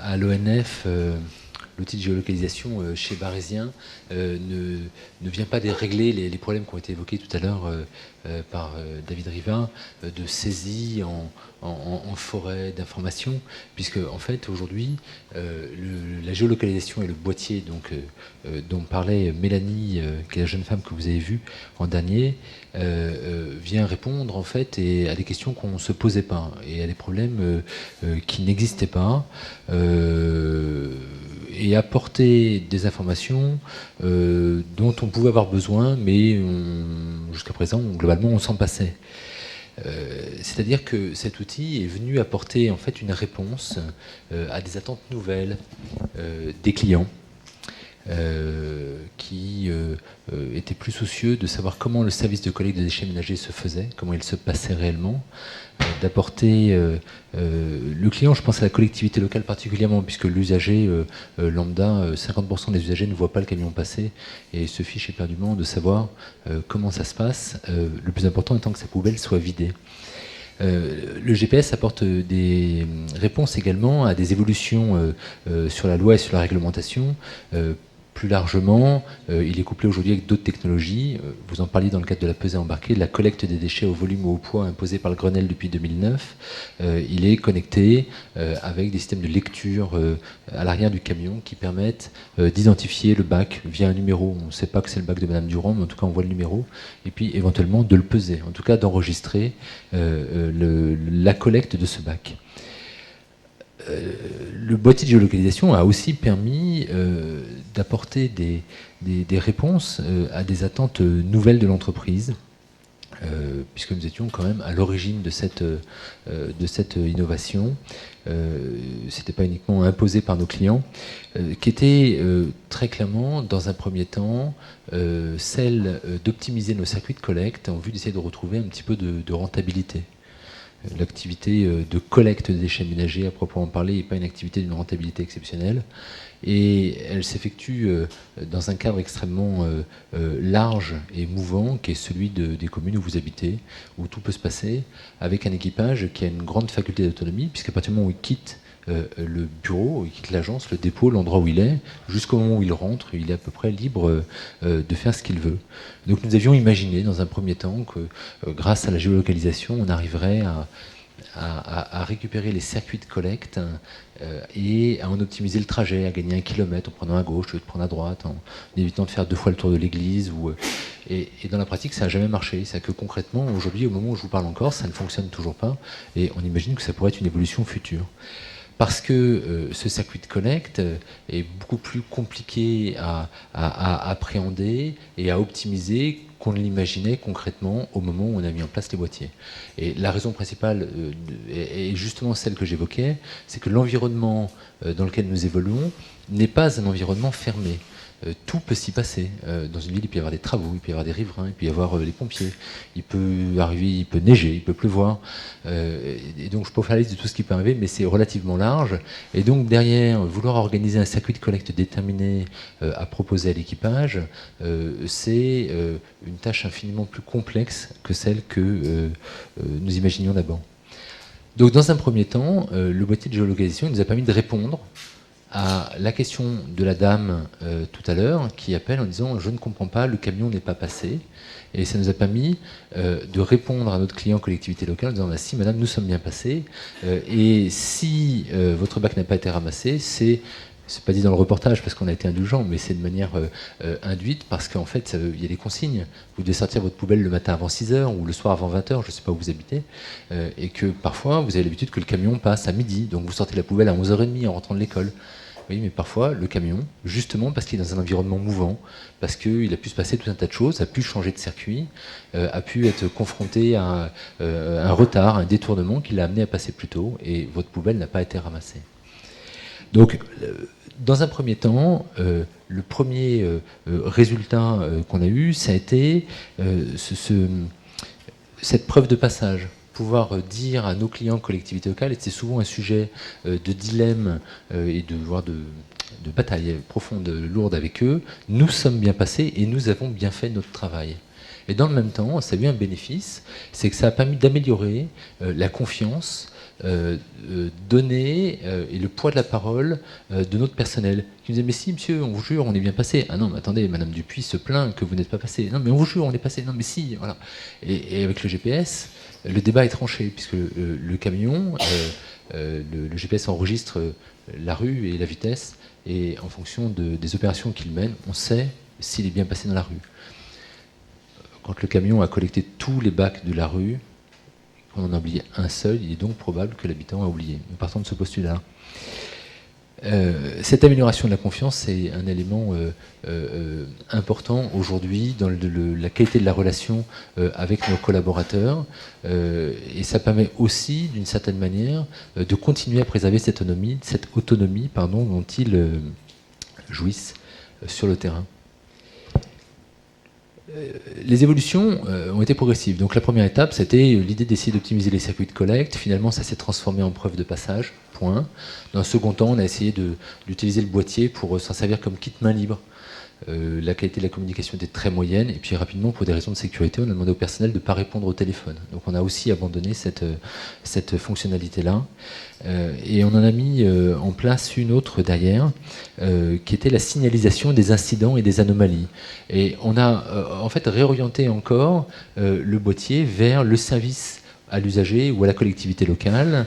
S11: À l'ONF, l'outil de géolocalisation chez Barisien ne vient pas régler les problèmes qui ont été évoqués tout à l'heure par David Rivin, de saisie en forêt d'informations, puisque en fait aujourd'hui la géolocalisation et le boîtier dont parlait Mélanie, qui est la jeune femme que vous avez vue en dernier, vient répondre en fait à des questions qu'on ne se posait pas et à des problèmes qui n'existaient pas. Et apporter des informations dont on pouvait avoir besoin, mais jusqu'à présent, globalement, on s'en passait. C'est-à-dire que cet outil est venu apporter en fait une réponse à des attentes nouvelles des clients qui étaient plus soucieux de savoir comment le service de collecte de déchets ménagers se faisait, comment il se passait réellement, d'apporter le client, je pense à la collectivité locale particulièrement, puisque l'usager lambda, 50% des usagers ne voient pas le camion passer et se fichent éperdument de savoir comment ça se passe, le plus important étant que sa poubelle soit vidée. Le GPS apporte des réponses également à des évolutions sur la loi et sur la réglementation. Plus largement, il est couplé aujourd'hui avec d'autres technologies. Vous en parliez dans le cadre de la pesée embarquée, de la collecte des déchets au volume ou au poids imposée par le Grenelle depuis 2009. Il est connecté avec des systèmes de lecture à l'arrière du camion qui permettent d'identifier le bac via un numéro. On ne sait pas que c'est le bac de Madame Durand, mais en tout cas on voit le numéro. Et puis éventuellement de le peser, en tout cas d'enregistrer la collecte de ce bac. Le boîtier de géolocalisation a aussi permis d'apporter des réponses à des attentes nouvelles de l'entreprise, puisque nous étions quand même à l'origine de cette innovation. C'était pas uniquement imposé par nos clients, qui était très clairement, dans un premier temps, celle d'optimiser nos circuits de collecte en vue d'essayer de retrouver un petit peu de rentabilité. L'activité de collecte de déchets ménagers à proprement parler n'est pas une activité d'une rentabilité exceptionnelle et elle s'effectue dans un cadre extrêmement large et mouvant qui est celui des communes où vous habitez, où tout peut se passer avec un équipage qui a une grande faculté d'autonomie puisqu'à partir du moment où il quitte le bureau, il quitte l'agence, le dépôt, l'endroit où il est, jusqu'au moment où il rentre, il est à peu près libre de faire ce qu'il veut. Donc nous avions imaginé dans un premier temps que grâce à la géolocalisation, on arriverait à récupérer les circuits de collecte et à en optimiser le trajet, à gagner 1 kilomètre en prenant à gauche au lieu de prendre à droite, en évitant de faire 2 fois le tour de l'église. Et dans la pratique, ça n'a jamais marché. C'est que concrètement, aujourd'hui, au moment où je vous parle encore, ça ne fonctionne toujours pas et on imagine que ça pourrait être une évolution future. Parce que ce circuit de collecte est beaucoup plus compliqué à appréhender et à optimiser qu'on ne l'imaginait concrètement au moment où on a mis en place les boîtiers. Et la raison principale est justement celle que j'évoquais, c'est que l'environnement dans lequel nous évoluons n'est pas un environnement fermé. tout peut s'y passer. Dans une ville, il peut y avoir des travaux, il peut y avoir des riverains, il peut y avoir les pompiers, il peut arriver, il peut neiger, il peut pleuvoir. Et donc je peux faire la liste de tout ce qui peut arriver, mais c'est relativement large. Et donc derrière, vouloir organiser un circuit de collecte déterminé à proposer à l'équipage, c'est une tâche infiniment plus complexe que celle que nous imaginions d'abord. Donc dans un premier temps, le boîtier de géolocalisation nous a permis de répondre à la question de la dame tout à l'heure qui appelle en disant « je ne comprends pas, le camion n'est pas passé ». Et ça nous a permis de répondre à notre client collectivité locale en disant bah, « si madame, nous sommes bien passés et si votre bac n'a pas été ramassé, c'est pas dit dans le reportage parce qu'on a été indulgent, mais c'est de manière induite parce qu'en fait, il y a des consignes. Vous devez sortir votre poubelle le matin avant 6h ou le soir avant 20h, je ne sais pas où vous habitez, et que parfois, vous avez l'habitude que le camion passe à midi, donc vous sortez la poubelle à 11h30 en rentrant de l'école. Oui, mais parfois, le camion, justement parce qu'il est dans un environnement mouvant, parce qu'il a pu se passer tout un tas de choses, a pu changer de circuit, a pu être confronté à un retard, un détournement qui l'a amené à passer plus tôt, et votre poubelle n'a pas été ramassée. Donc, dans un premier temps, le premier résultat qu'on a eu, ça a été cette preuve de passage. Pouvoir dire à nos clients collectivités locales, et c'est souvent un sujet de dilemme et de bataille profonde, lourde avec eux, nous sommes bien passés et nous avons bien fait notre travail. Et dans le même temps, ça a eu un bénéfice, c'est que ça a permis d'améliorer la confiance donner et le poids de la parole de notre personnel qui nous disait mais si monsieur on vous jure on est bien passé. Ah non mais attendez madame Dupuis se plaint que vous n'êtes pas passé. Non mais on vous jure on est passé. Non mais si voilà. Et avec le GPS le débat est tranché puisque le camion le GPS enregistre la rue et la vitesse et en fonction des opérations qu'il mène on sait s'il est bien passé dans la rue. Quand le camion a collecté tous les bacs de la rue, on en a oublié un seul, il est donc probable que l'habitant a oublié. Nous partons de ce postulat. Cette amélioration de la confiance, c'est un élément important aujourd'hui dans la qualité de la relation avec nos collaborateurs. Et ça permet aussi, d'une certaine manière, de continuer à préserver cette autonomie dont ils jouissent sur le terrain. Les évolutions ont été progressives. Donc la première étape, c'était l'idée d'essayer d'optimiser les circuits de collecte. Finalement, ça s'est transformé en preuve de passage, point. Dans un second temps, on a essayé d'utiliser le boîtier pour s'en servir comme kit main libre. La qualité de la communication était très moyenne. Et puis rapidement, pour des raisons de sécurité, on a demandé au personnel de ne pas répondre au téléphone. Donc on a aussi abandonné cette fonctionnalité-là. Et on en a mis en place une autre derrière, qui était la signalisation des incidents et des anomalies. Et on a en fait réorienté encore le boîtier vers le service à l'usager ou à la collectivité locale.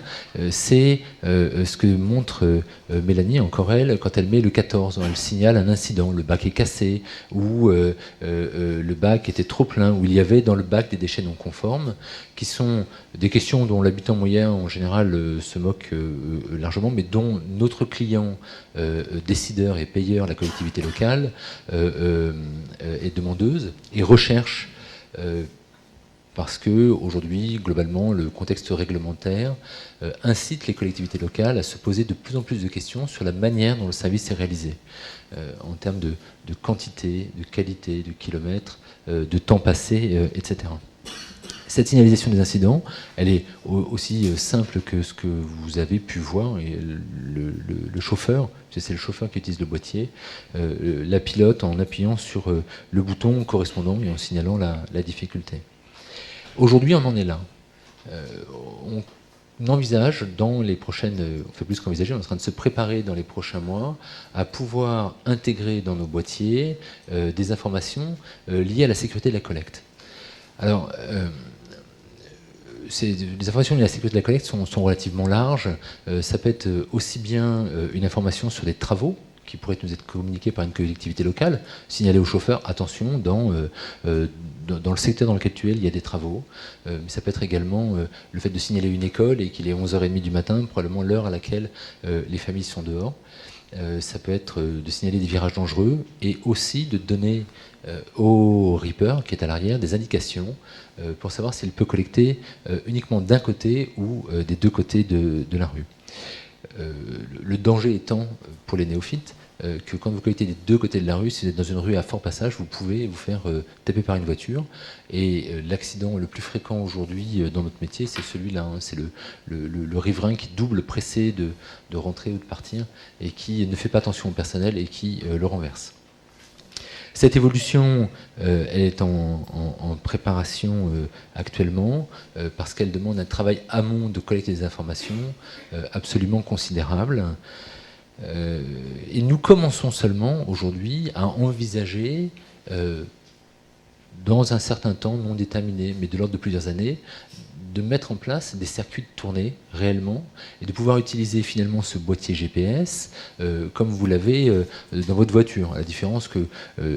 S11: C'est ce que montre Mélanie, encore elle, quand elle met le 14. Elle signale un incident, le bac est cassé, ou le bac était trop plein, ou il y avait dans le bac des déchets non conformes, qui sont des questions dont l'habitant moyen, en général, se moque largement, mais dont notre client, décideur et payeur, la collectivité locale, est demandeuse et recherche parce qu'aujourd'hui, globalement, le contexte réglementaire incite les collectivités locales à se poser de plus en plus de questions sur la manière dont le service est réalisé, en termes de quantité, de qualité, de kilomètres, de temps passé, etc. Cette signalisation des incidents, elle est aussi simple que ce que vous avez pu voir. Et le chauffeur, c'est le chauffeur qui utilise le boîtier, la pilote en appuyant sur le bouton correspondant et en signalant la difficulté. Aujourd'hui, on en est là. On envisage dans les prochaines... On fait plus qu'envisager, on est en train de se préparer dans les prochains mois à pouvoir intégrer dans nos boîtiers des informations liées à la sécurité de la collecte. Alors, les informations liées à la sécurité de la collecte sont relativement larges. Ça peut être aussi bien une information sur des travaux qui pourrait nous être communiqué par une collectivité locale, signaler au chauffeur, attention, dans le secteur dans lequel tu es, il y a des travaux. Mais ça peut être également le fait de signaler une école et qu'il est 11h30 du matin, probablement l'heure à laquelle les familles sont dehors. Ça peut être de signaler des virages dangereux et aussi de donner au Reaper, qui est à l'arrière, des indications pour savoir s'il peut collecter uniquement d'un côté ou des deux côtés de la rue. Le danger étant, pour les néophytes, que quand vous collectez des deux côtés de la rue, si vous êtes dans une rue à fort passage, vous pouvez vous faire taper par une voiture. Et l'accident le plus fréquent aujourd'hui dans notre métier, c'est celui-là. Hein. C'est le riverain qui double pressé de rentrer ou de partir et qui ne fait pas attention au personnel et qui le renverse. Cette évolution, elle est en préparation actuellement parce qu'elle demande un travail amont de collecte des informations absolument considérable. Et nous commençons seulement aujourd'hui à envisager, dans un certain temps non déterminé, mais de l'ordre de plusieurs années, de mettre en place des circuits de tournée réellement et de pouvoir utiliser finalement ce boîtier GPS comme vous l'avez dans votre voiture. La différence que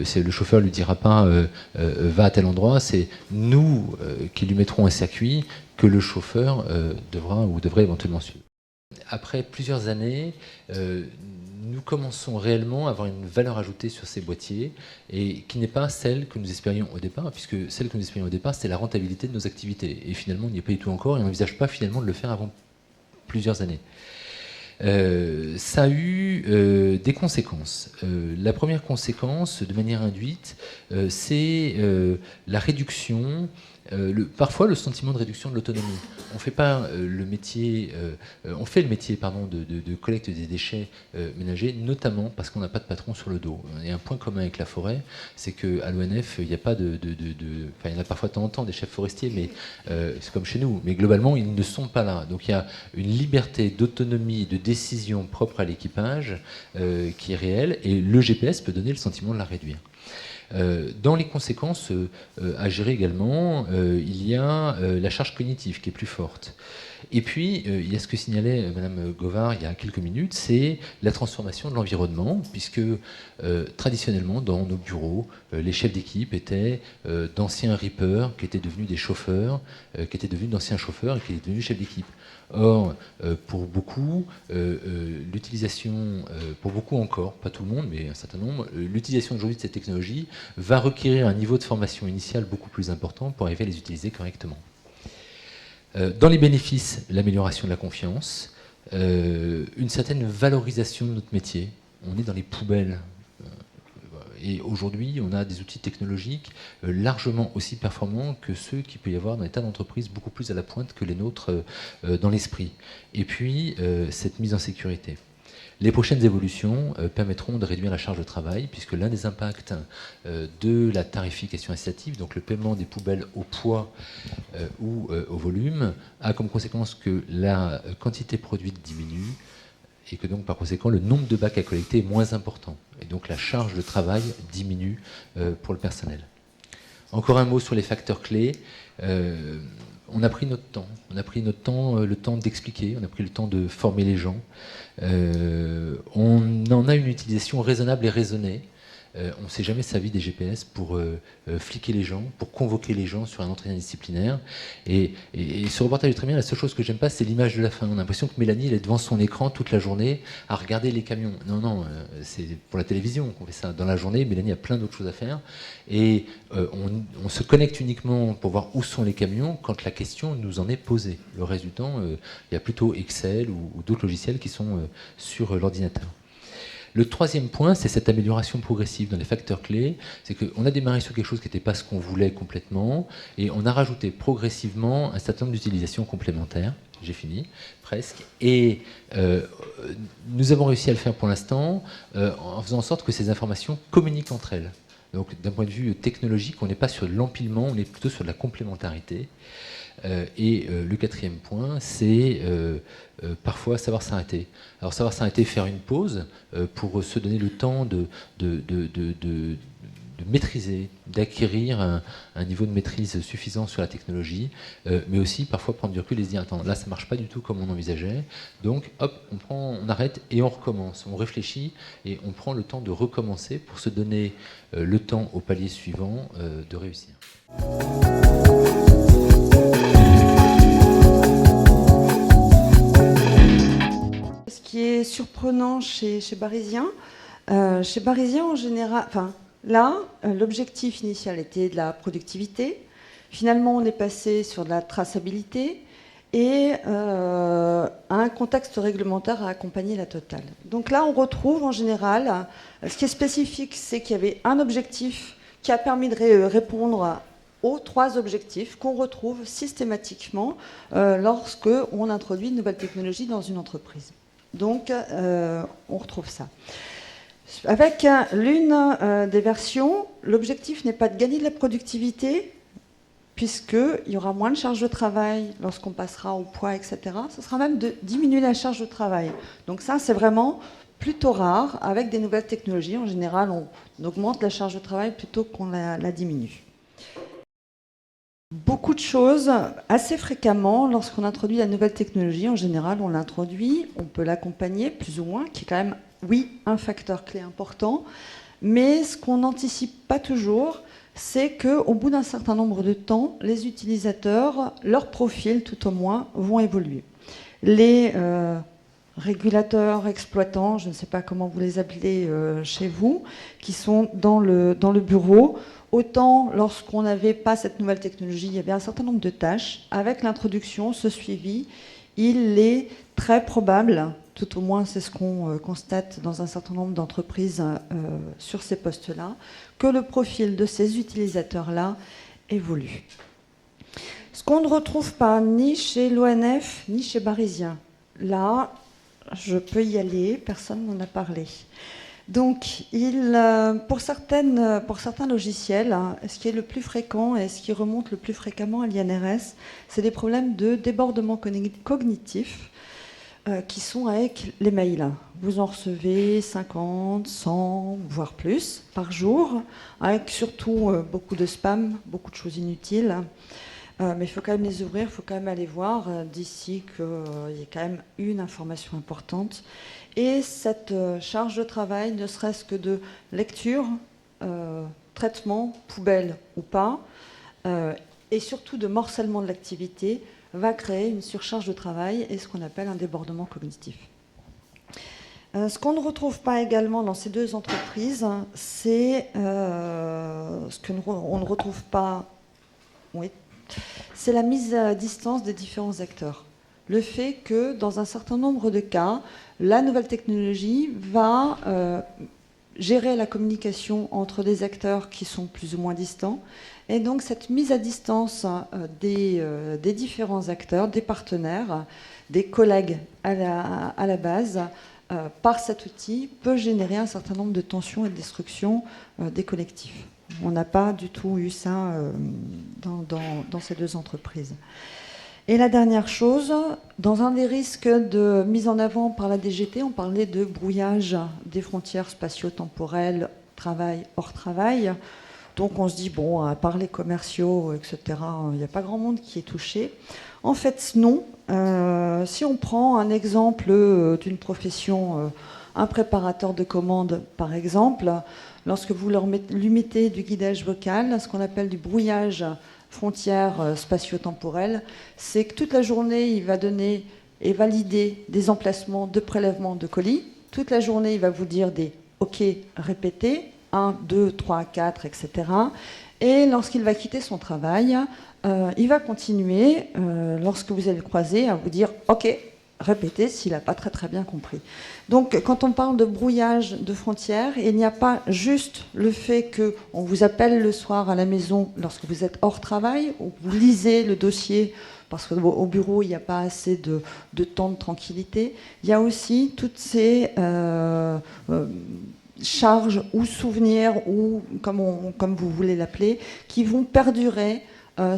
S11: c'est le chauffeur ne lui dira pas va à tel endroit, c'est nous qui lui mettrons un circuit que le chauffeur devra ou devrait éventuellement suivre. Après plusieurs années, nous commençons réellement à avoir une valeur ajoutée sur ces boîtiers et qui n'est pas celle que nous espérions au départ, puisque celle que nous espérions au départ, c'était la rentabilité de nos activités. Et finalement, on n'y est pas du tout encore et on n'envisage pas finalement de le faire avant plusieurs années. Ça a eu des conséquences. La première conséquence, de manière induite, c'est la réduction, parfois le sentiment de réduction de l'autonomie. On fait pas le métier, on fait le métier de collecte des déchets ménagers, notamment parce qu'on n'a pas de patron sur le dos. Il y a un point commun avec la forêt, c'est qu'à l'ONF, il n'y a pas enfin, il y en a parfois de temps en temps des chefs forestiers, mais c'est comme chez nous. Mais globalement, ils ne sont pas là. Donc il y a une liberté d'autonomie, de décision propre à l'équipage qui est réelle, et le GPS peut donner le sentiment de la réduire. Dans les conséquences à gérer également, il y a la charge cognitive qui est plus forte. Et puis, il y a ce que signalait Madame Govard il y a quelques minutes, c'est la transformation de l'environnement, puisque traditionnellement, dans nos bureaux, les chefs d'équipe étaient d'anciens rippers qui étaient devenus des chauffeurs, qui étaient devenus d'anciens chauffeurs et qui étaient devenus chefs d'équipe. Or, pour beaucoup, l'utilisation, pour beaucoup encore, pas tout le monde, mais un certain nombre, l'utilisation aujourd'hui de cette technologie va requérir un niveau de formation initiale beaucoup plus important pour arriver à les utiliser correctement. Dans les bénéfices, l'amélioration de la confiance, une certaine valorisation de notre métier. On est dans les poubelles. Et aujourd'hui, on a des outils technologiques largement aussi performants que ceux qu'il peut y avoir dans des tas d'entreprises beaucoup plus à la pointe que les nôtres dans l'esprit. Et puis, cette mise en sécurité. Les prochaines évolutions permettront de réduire la charge de travail, puisque l'un des impacts de la tarification incitative, donc le paiement des poubelles au poids ou au volume, a comme conséquence que la quantité produite diminue, et que donc par conséquent le nombre de bacs à collecter est moins important. Et donc la charge de travail diminue pour le personnel. Encore un mot sur les facteurs clés. On a pris notre temps. On a pris notre temps, le temps d'expliquer, on a pris le temps de former les gens. On en a une utilisation raisonnable et raisonnée. On ne s'est jamais servi des GPS pour fliquer les gens, pour convoquer les gens sur un entretien disciplinaire. Et ce reportage est très bien. La seule chose que j'aime pas, c'est l'image de la fin. On a l'impression que Mélanie, elle est devant son écran toute la journée à regarder les camions. Non, c'est pour la télévision qu'on fait ça. Dans la journée, Mélanie a plein d'autres choses à faire. Et on se connecte uniquement pour voir où sont les camions quand la question nous en est posée. Le reste du temps, il y a plutôt Excel ou d'autres logiciels qui sont sur l'ordinateur. Le troisième point, c'est cette amélioration progressive dans les facteurs clés. C'est qu'on a démarré sur quelque chose qui n'était pas ce qu'on voulait complètement, et on a rajouté progressivement un certain nombre d'utilisations complémentaires. J'ai fini, presque. Et nous avons réussi à le faire pour l'instant en faisant en sorte que ces informations communiquent entre elles. Donc d'un point de vue technologique, on n'est pas sur l'empilement, on est plutôt sur de la complémentarité. Et le quatrième point, c'est parfois savoir s'arrêter. Alors savoir s'arrêter, faire une pause pour se donner le temps de maîtriser, d'acquérir un niveau de maîtrise suffisant sur la technologie, mais aussi parfois prendre du recul et se dire attends, là ça marche pas du tout comme on envisageait, donc hop, on arrête et on recommence, on réfléchit et on prend le temps de recommencer pour se donner le temps au palier suivant de réussir.
S1: Ce qui est surprenant chez Barisien en général, là, l'objectif initial était de la productivité. Finalement, on est passé sur de la traçabilité et un contexte réglementaire à accompagner la totale. Donc là, on retrouve en général, ce qui est spécifique, c'est qu'il y avait un objectif qui a permis de répondre aux 3 objectifs qu'on retrouve systématiquement lorsque on introduit une nouvelle technologie dans une entreprise. Donc, on retrouve ça. Avec l'une des versions, l'objectif n'est pas de gagner de la productivité, puisqu'il y aura moins de charge de travail lorsqu'on passera au poids, etc. Ce sera même de diminuer la charge de travail. Donc ça, c'est vraiment plutôt rare. Avec des nouvelles technologies, en général, on augmente la charge de travail plutôt qu'on la diminue. Beaucoup de choses, assez fréquemment, lorsqu'on introduit la nouvelle technologie, en général, on l'introduit, on peut l'accompagner, plus ou moins, qui est quand même, oui, un facteur clé important, mais ce qu'on n'anticipe pas toujours, c'est qu'au bout d'un certain nombre de temps, les utilisateurs, leur profil, tout au moins, vont évoluer. Les régulateurs, exploitants, je ne sais pas comment vous les appelez chez vous, qui sont dans le bureau, autant lorsqu'on n'avait pas cette nouvelle technologie, il y avait un certain nombre de tâches. Avec l'introduction, ce suivi, il est très probable, tout au moins c'est ce qu'on constate dans un certain nombre d'entreprises sur ces postes-là, que le profil de ces utilisateurs-là évolue. Ce qu'on ne retrouve pas ni chez l'ONF, ni chez Barisien. Là, je peux y aller, personne n'en a parlé. Donc, pour certains logiciels, ce qui est le plus fréquent et ce qui remonte le plus fréquemment à l'INRS, c'est des problèmes de débordement cognitif qui sont avec les mails. Vous en recevez 50, 100, voire plus par jour, avec surtout beaucoup de spam, beaucoup de choses inutiles. Mais il faut quand même les ouvrir, il faut quand même aller voir d'ici qu'il y ait quand même une information importante. Et cette charge de travail, ne serait-ce que de lecture, traitement, poubelle ou pas, et surtout de morcellement de l'activité, va créer une surcharge de travail et ce qu'on appelle un débordement cognitif. Ce qu'on ne retrouve pas également dans ces 2 entreprises, c'est ce qu'on ne retrouve pas, oui, c'est la mise à distance des différents acteurs. Le fait que, dans un certain nombre de cas, la nouvelle technologie va gérer la communication entre des acteurs qui sont plus ou moins distants. Et donc, cette mise à distance des différents acteurs, des partenaires, des collègues à la base, par cet outil, peut générer un certain nombre de tensions et de destructions des collectifs. On n'a pas du tout eu ça dans ces 2 entreprises. Et la dernière chose, dans un des risques de mise en avant par la DGT, on parlait de brouillage des frontières spatio-temporelles, travail, hors travail. Donc on se dit, bon, à part les commerciaux, etc., il n'y a pas grand monde qui est touché. En fait, non. Si on prend un exemple d'une profession, un préparateur de commandes, par exemple, lorsque vous lui mettez du guidage vocal, ce qu'on appelle du brouillage frontières spatio-temporelles, c'est que toute la journée, il va donner et valider des emplacements de prélèvement de colis. Toute la journée, il va vous dire des OK répétés, 1, 2, 3, 4, etc. Et lorsqu'il va quitter son travail, il va continuer, lorsque vous allez le croiser, à vous dire OK, répétez s'il n'a pas très bien compris. Donc, quand on parle de brouillage de frontières, il n'y a pas juste le fait qu'on vous appelle le soir à la maison lorsque vous êtes hors travail, ou vous lisez le dossier parce qu'au bureau, il n'y a pas assez de temps de tranquillité. Il y a aussi toutes ces charges ou souvenirs, ou comme vous voulez l'appeler, qui vont perdurer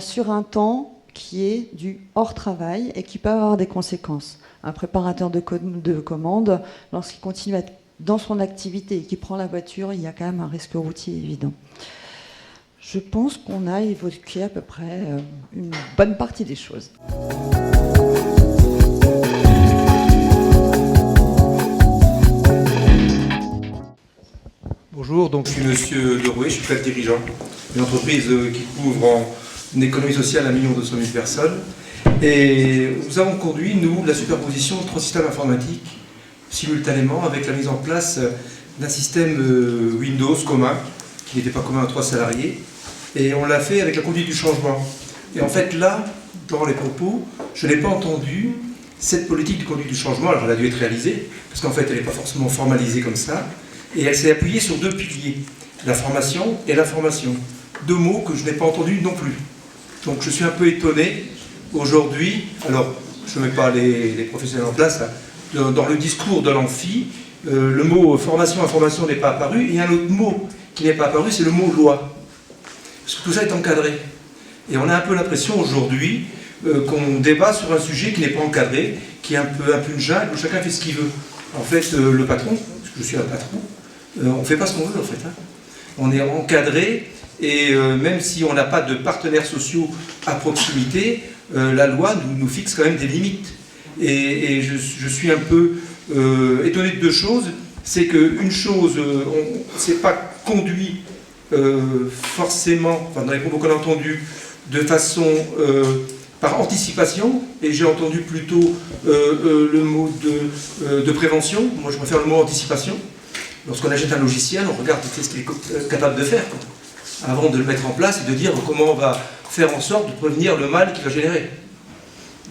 S1: sur un temps qui est du hors travail et qui peut avoir des conséquences. Un préparateur de commande, lorsqu'il continue à être dans son activité et qu'il prend la voiture, il y a quand même un risque routier évident. Je pense qu'on a évoqué à peu près une bonne partie des choses.
S12: Bonjour, donc je suis Monsieur Derouet, je suis chef dirigeant d'une entreprise qui couvre en économie sociale 1 200 000 personnes. Et nous avons conduit, nous, la superposition de 3 systèmes informatiques simultanément avec la mise en place d'un système Windows commun, qui n'était pas commun à 3 salariés. Et on l'a fait avec la conduite du changement. Et en fait, là, dans les propos, je n'ai pas entendu cette politique de conduite du changement. Alors elle a dû être réalisée, parce qu'en fait elle n'est pas forcément formalisée comme ça, et elle s'est appuyée sur 2 piliers, la formation et l'information. 2 mots que je n'ai pas entendus non plus. Donc je suis un peu étonné aujourd'hui, alors je ne mets pas les professionnels en place, là, dans le discours de l'amphi, le mot formation, information n'est pas apparu, et un autre mot qui n'est pas apparu, c'est le mot loi. Parce que tout ça est encadré. Et on a un peu l'impression aujourd'hui qu'on débat sur un sujet qui n'est pas encadré, qui est un peu une jungle où chacun fait ce qu'il veut. En fait, le patron, parce que je suis un patron, on ne fait pas ce qu'on veut en fait. Hein. On est encadré, et même si on n'a pas de partenaires sociaux à proximité, la loi nous fixe quand même des limites. Et je suis un peu étonné de 2 choses. C'est qu'une chose, on ne s'est pas conduit forcément, enfin, dans les propos qu'on a entendus, de façon par anticipation, et j'ai entendu plutôt le mot de prévention. Moi je préfère le mot anticipation. Lorsqu'on achète un logiciel, on regarde ce qu'il est capable de faire, quoi, avant de le mettre en place et de dire comment on va faire en sorte de prévenir le mal qu'il va générer.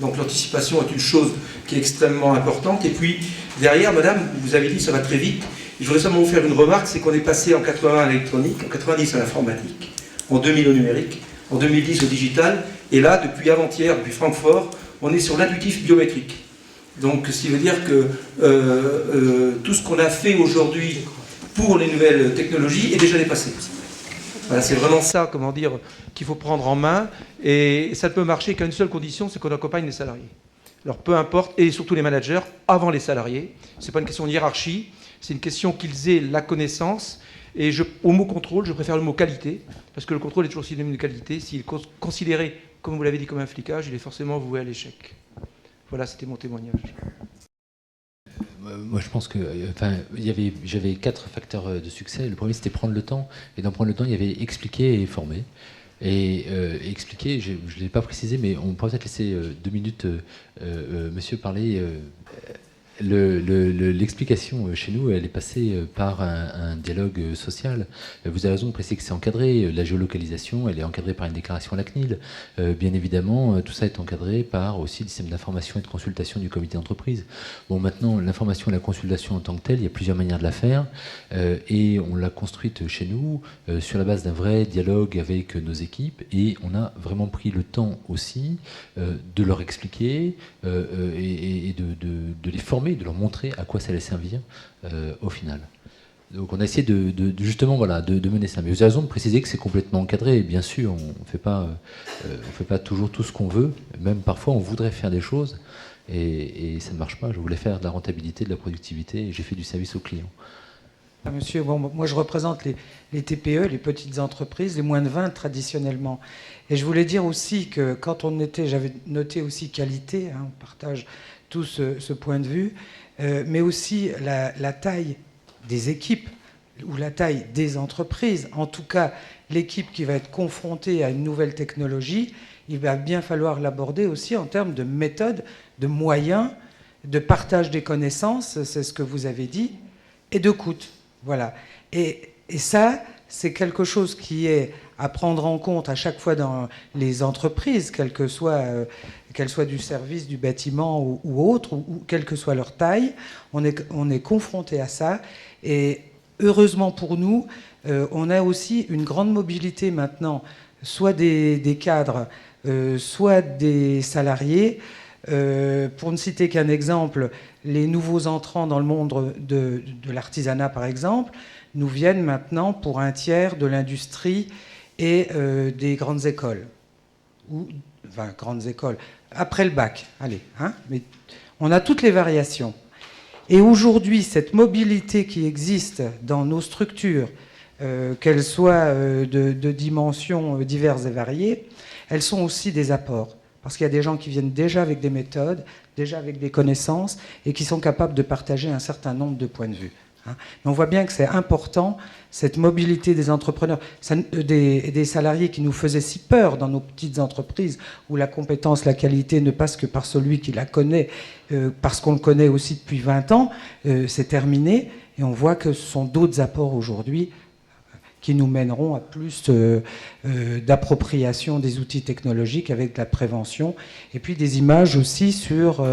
S12: Donc l'anticipation est une chose qui est extrêmement importante. Et puis derrière, madame, vous avez dit ça va très vite. Je voudrais seulement vous faire une remarque, c'est qu'on est passé en 80 à l'électronique, en 90 à l'informatique, en 2000 au numérique, en 2010 au digital, et là, depuis avant-hier, depuis Francfort, on est sur l'intuitif biométrique. Donc, ce qui veut dire que tout ce qu'on a fait aujourd'hui pour les nouvelles technologies est déjà dépassé. Voilà, c'est vraiment ça, comment dire, qu'il faut prendre en main, et ça ne peut marcher qu'à une seule condition, c'est qu'on accompagne les salariés. Alors, peu importe, et surtout les managers, avant les salariés. Ce n'est pas une question de hiérarchie, c'est une question qu'ils aient la connaissance. Et au mot contrôle, je préfère le mot qualité, parce que le contrôle est toujours synonyme de qualité. S'il est considéré, comme vous l'avez dit, comme un flicage, il est forcément voué à l'échec. Voilà, c'était mon témoignage.
S11: Moi, je pense que, j'avais 4 facteurs de succès. Le premier, c'était prendre le temps. Et dans prendre le temps, il y avait expliquer et former. Et expliquer, je ne l'ai pas précisé, mais on pourrait peut-être laisser 2 minutes monsieur parler. L'explication chez nous, elle est passée par un dialogue social. Vous avez raison de préciser que c'est encadré. La géolocalisation, elle est encadrée par une déclaration à la CNIL. Bien évidemment, tout ça est encadré par aussi le système d'information et de consultation du comité d'entreprise. Bon, maintenant, l'information et la consultation en tant que telle, il y a plusieurs manières de la faire. Et on l'a construite chez nous sur la base d'un vrai dialogue avec nos équipes. Et on a vraiment pris le temps aussi de leur expliquer et de les former, de leur montrer à quoi ça allait servir au final. Donc on a essayé justement voilà, de mener ça. Mais vous avez raison de préciser que c'est complètement encadré. Et bien sûr, on ne fait pas toujours tout ce qu'on veut. Même parfois, on voudrait faire des choses et ça ne marche pas. Je voulais faire de la rentabilité, de la productivité et j'ai fait du service aux clients.
S13: Monsieur, bon, moi je représente les TPE, les petites entreprises, les moins de 20 traditionnellement. Et je voulais dire aussi que quand j'avais noté aussi qualité, hein, on partage tout ce point de vue, mais aussi la taille des équipes ou la taille des entreprises. En tout cas, l'équipe qui va être confrontée à une nouvelle technologie, il va bien falloir l'aborder aussi en termes de méthode, de moyens, de partage des connaissances, c'est ce que vous avez dit, et de coûts. Voilà. Et ça, c'est quelque chose qui est à prendre en compte à chaque fois dans les entreprises, qu'elles soient du service, du bâtiment ou autre, ou quelle que soit leur taille. On est confronté à ça. Et heureusement pour nous, on a aussi une grande mobilité maintenant, soit des cadres, soit des salariés. Pour ne citer qu'un exemple, les nouveaux entrants dans le monde de l'artisanat, par exemple, nous viennent maintenant pour un tiers de l'industrie et des grandes écoles. Enfin, grandes écoles. Après le bac, allez. Hein, mais on a toutes les variations. Et aujourd'hui, cette mobilité qui existe dans nos structures, qu'elles soient de dimensions diverses et variées, elles sont aussi des apports. Parce qu'il y a des gens qui viennent déjà avec des méthodes, déjà avec des connaissances, et qui sont capables de partager un certain nombre de points de vue. Mais on voit bien que c'est important, cette mobilité des entrepreneurs, des salariés qui nous faisaient si peur dans nos petites entreprises, où la compétence, la qualité ne passe que par celui qui la connaît, parce qu'on le connaît aussi depuis 20 ans, c'est terminé, et on voit que ce sont d'autres apports aujourd'hui. qui nous mèneront à plus d'appropriation des outils technologiques avec de la prévention. Et puis des images aussi sur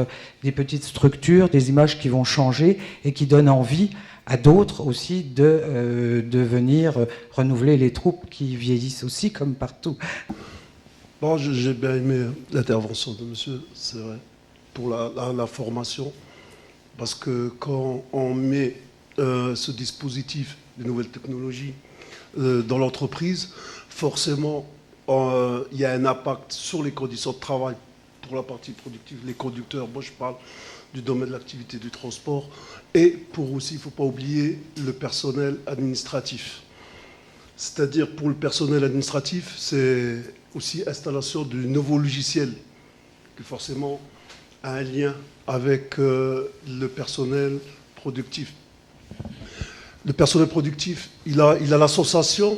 S13: des petites structures, des images qui vont changer et qui donnent envie à d'autres aussi de venir renouveler les troupes qui vieillissent aussi comme partout.
S14: Bon, j'ai bien aimé l'intervention de monsieur, c'est vrai, pour la formation, parce que quand on met ce dispositif de nouvelles technologies dans l'entreprise, forcément, il y a un impact sur les conditions de travail pour la partie productive, les conducteurs. Moi, je parle du domaine de l'activité du transport. Et pour aussi, il ne faut pas oublier le personnel administratif. C'est-à-dire, pour le personnel administratif, c'est aussi installation du nouveau logiciel, qui forcément a un lien avec le personnel productif. Le personnel productif, il a la sensation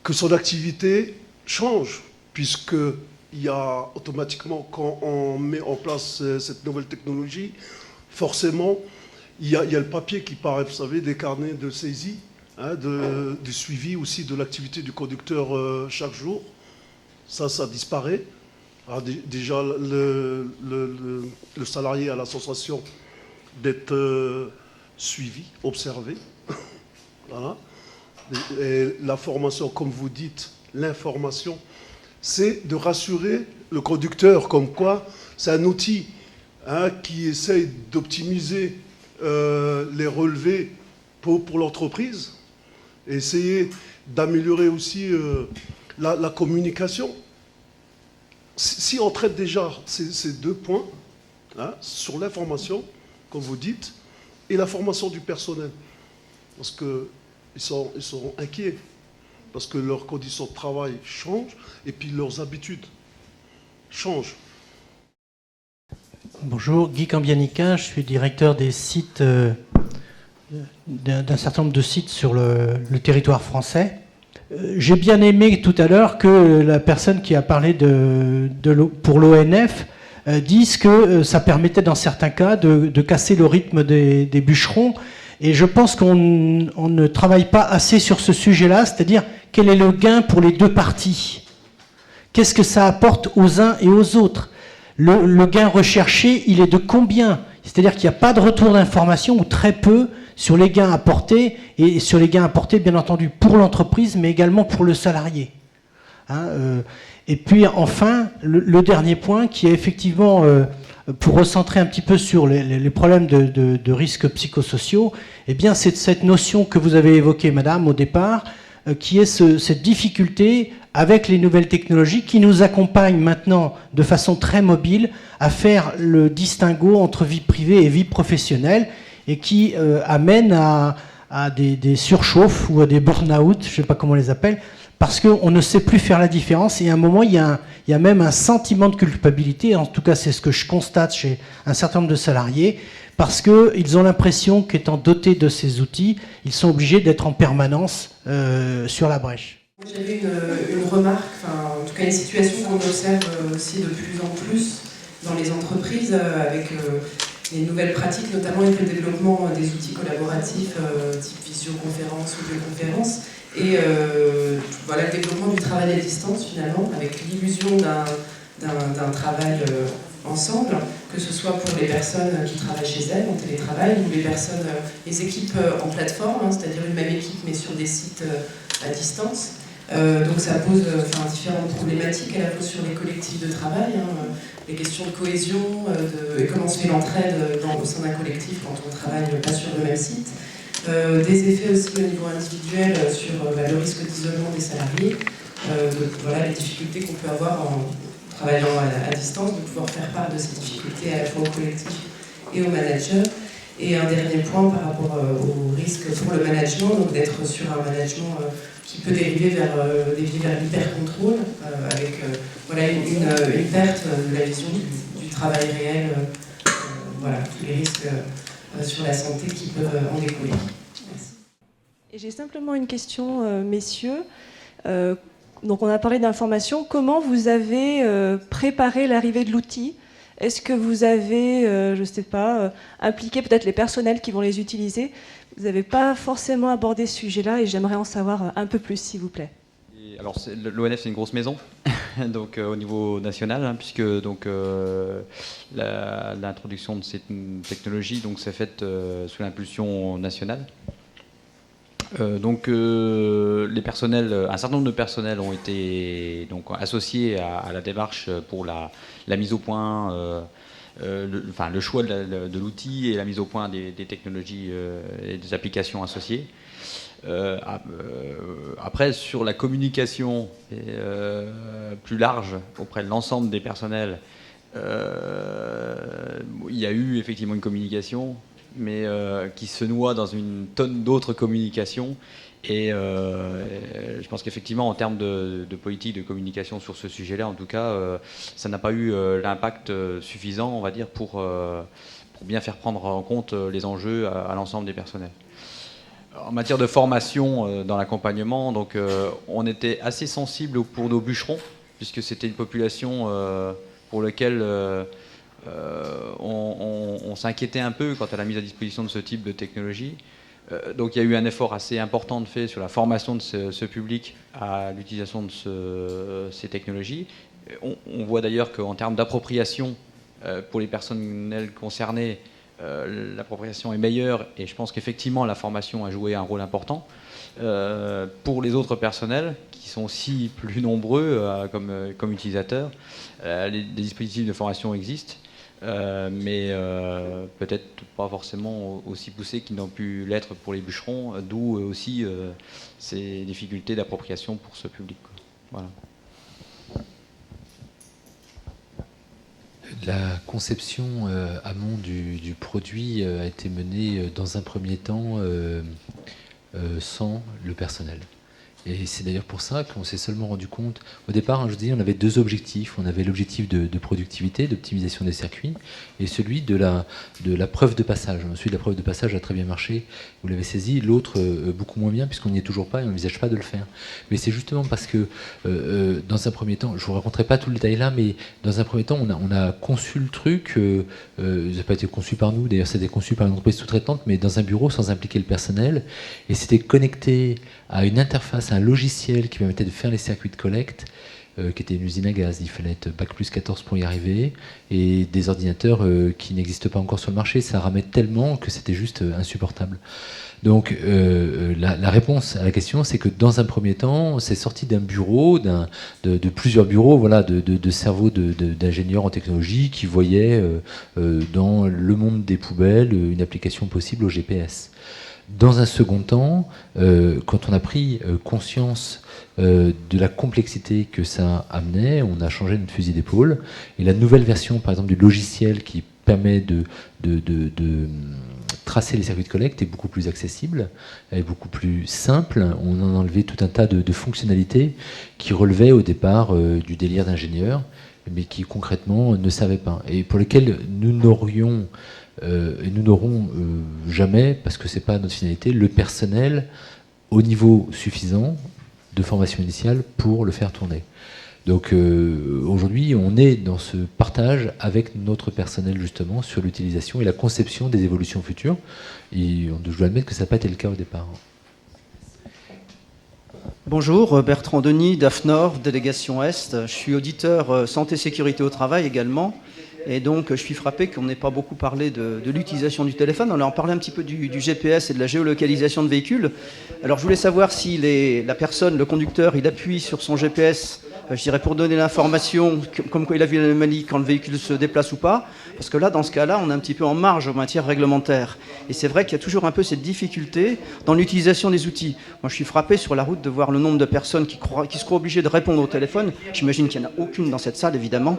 S14: que son activité change, puisqu'il y a automatiquement, quand on met en place cette nouvelle technologie, forcément, il y a le papier qui paraît, vous savez, des carnets de saisie, hein, du suivi aussi de l'activité du conducteur chaque jour. Ça disparaît. Alors, déjà, le salarié a la sensation d'être suivi, observé. Voilà. Et la formation, comme vous dites, l'information, c'est de rassurer le conducteur, comme quoi c'est un outil qui essaye d'optimiser les relevés pour l'entreprise, et essayer d'améliorer aussi la communication. Si on traite déjà ces deux points, sur l'information, comme vous dites, et la formation du personnel, parce qu'ils sont inquiets, parce que leurs conditions de travail changent, et puis leurs habitudes changent.
S15: Bonjour, Guy Cambianica, je suis directeur des sites, d'un certain nombre de sites sur le territoire français. J'ai bien aimé tout à l'heure que la personne qui a parlé pour l'ONF dise que ça permettait dans certains cas de casser le rythme des bûcherons. Et je pense qu'on ne travaille pas assez sur ce sujet-là, c'est-à-dire quel est le gain pour les deux parties. Qu'est-ce que ça apporte aux uns et aux autres? Le gain recherché, il est de combien? C'est-à-dire qu'il n'y a pas de retour d'information, ou très peu, sur les gains apportés, et sur les gains apportés, bien entendu, pour l'entreprise, mais également pour le salarié. Et puis, enfin, le dernier point, qui est effectivement, pour recentrer un petit peu sur les problèmes de risques psychosociaux, eh bien, c'est cette notion que vous avez évoquée, madame, au départ, qui est cette difficulté avec les nouvelles technologies qui nous accompagnent maintenant de façon très mobile à faire le distinguo entre vie privée et vie professionnelle, et qui amène à des surchauffes ou à des burn-out, je ne sais pas comment on les appelle, parce qu'on ne sait plus faire la différence, et à un moment, il y a même un sentiment de culpabilité, en tout cas c'est ce que je constate chez un certain nombre de salariés, parce qu'ils ont l'impression qu'étant dotés de ces outils, ils sont obligés d'être en permanence sur la brèche.
S16: J'avais une remarque, en tout cas une situation qu'on observe aussi de plus en plus dans les entreprises avec les nouvelles pratiques, notamment avec le développement des outils collaboratifs type visioconférence ou bioconférence, et voilà, le développement du travail à distance finalement, avec l'illusion d'un travail ensemble, que ce soit pour les personnes qui travaillent chez elles en télétravail, ou les équipes en plateforme, c'est-à-dire une même équipe mais sur des sites à distance. Donc ça pose différentes problématiques, à la fois sur les collectifs de travail, les questions de cohésion, et comment se fait l'entraide au sein d'un collectif quand on travaille pas sur le même site. Des effets aussi au niveau individuel sur le risque d'isolement des salariés, voilà, les difficultés qu'on peut avoir en travaillant à distance, de pouvoir faire part de ces difficultés à la fois au collectif et au manager. Et un dernier point par rapport au risque pour le management, donc d'être sur un management qui peut dériver vers l'hyper-contrôle, avec voilà, une perte de la vision du travail réel, voilà, tous les risques sur la santé qui peuvent en découler. Merci.
S17: Et j'ai simplement une question, messieurs. Donc on a parlé d'information. Comment vous avez préparé l'arrivée de l'outil ? Est-ce que vous avez, je ne sais pas, impliqué peut-être les personnels qui vont les utiliser? Vous n'avez pas forcément abordé ce sujet-là et j'aimerais en savoir un peu plus, s'il vous plaît.
S5: Alors l'ONF c'est une grosse maison, donc au niveau national, hein, puisque donc l'introduction de cette technologie donc s'est faite sous l'impulsion nationale. Donc les personnels, un certain nombre de personnels ont été donc associés à la démarche pour la mise au point, le choix de l'outil et la mise au point des technologies et des applications associées. Après, sur la communication plus large auprès de l'ensemble des personnels, il y a eu effectivement une communication, mais qui se noie dans une tonne d'autres communications. Et je pense qu'effectivement, en termes de politique de communication sur ce sujet-là, en tout cas, ça n'a pas eu l'impact suffisant, on va dire, pour bien faire prendre en compte les enjeux à l'ensemble des personnels. En matière de formation dans l'accompagnement, donc on était assez sensible pour nos bûcherons, puisque c'était une population pour laquelle on s'inquiétait un peu quant à la mise à disposition de ce type de technologie. Donc il y a eu un effort assez important de fait sur la formation de ce public à l'utilisation de ces technologies. On voit d'ailleurs qu'en termes d'appropriation pour les personnels concernés, l'appropriation est meilleure et je pense qu'effectivement la formation a joué un rôle important. Pour les autres personnels, qui sont aussi plus nombreux comme utilisateurs, les dispositifs de formation existent, mais peut-être pas forcément aussi poussés qu'ils n'ont pu l'être pour les bûcherons, d'où aussi ces difficultés d'appropriation pour ce public. Voilà.
S11: La conception amont du produit a été menée dans un premier temps sans le personnel. Et c'est d'ailleurs pour ça qu'on s'est seulement rendu compte. Au départ, je vous dis, on avait deux objectifs. On avait l'objectif de productivité, d'optimisation des circuits, et celui de la preuve de passage. Celui de la preuve de passage a très bien marché, vous l'avez saisi. L'autre, beaucoup moins bien, puisqu'on n'y est toujours pas et on n'envisage pas de le faire. Mais c'est justement parce que, dans un premier temps, je ne vous raconterai pas tout le détail là, mais dans un premier temps, on a conçu le truc. Ça n'a pas été conçu par nous, d'ailleurs, c'était conçu par une entreprise sous-traitante, mais dans un bureau sans impliquer le personnel. Et c'était connecté à une interface, un logiciel qui permettait de faire les circuits de collecte, qui était une usine à gaz. Il fallait être Bac+14 pour y arriver, et des ordinateurs qui n'existent pas encore sur le marché. Ça ramait tellement que c'était juste insupportable. Donc la réponse à la question, c'est que dans un premier temps, c'est sorti d'un bureau, de plusieurs bureaux, voilà, de cerveaux d'ingénieurs en technologie qui voyaient dans le monde des poubelles une application possible au GPS. Dans un second temps, quand on a pris conscience de la complexité que ça amenait, on a changé notre fusil d'épaule. Et la nouvelle version, par exemple, du logiciel qui permet de tracer les circuits de collecte est beaucoup plus accessible, elle est beaucoup plus simple. On en a enlevé tout un tas de fonctionnalités qui relevaient au départ du délire d'ingénieur, mais qui concrètement ne savaient pas. Et pour lesquels nous n'aurons jamais, parce que ce n'est pas notre finalité, le personnel au niveau suffisant de formation initiale pour le faire tourner. Donc aujourd'hui, on est dans ce partage avec notre personnel justement sur l'utilisation et la conception des évolutions futures. Et je dois admettre que ça n'a pas été le cas au départ.
S18: Bonjour, Bertrand Denis, d'AFNOR, délégation Est. Je suis auditeur santé-sécurité au travail également. Et donc, je suis frappé qu'on n'ait pas beaucoup parlé de l'utilisation du téléphone. On a parlé un petit peu du GPS et de la géolocalisation de véhicules. Alors, je voulais savoir si la personne, le conducteur, il appuie sur son GPS, je dirais, pour donner l'information, comme quoi il a vu l'anomalie quand le véhicule se déplace ou pas. Parce que là, dans ce cas-là, on est un petit peu en marge en matière réglementaire. Et c'est vrai qu'il y a toujours un peu cette difficulté dans l'utilisation des outils. Moi, je suis frappé sur la route de voir le nombre de personnes qui se croient obligées de répondre au téléphone. J'imagine qu'il n'y en a aucune dans cette salle, évidemment,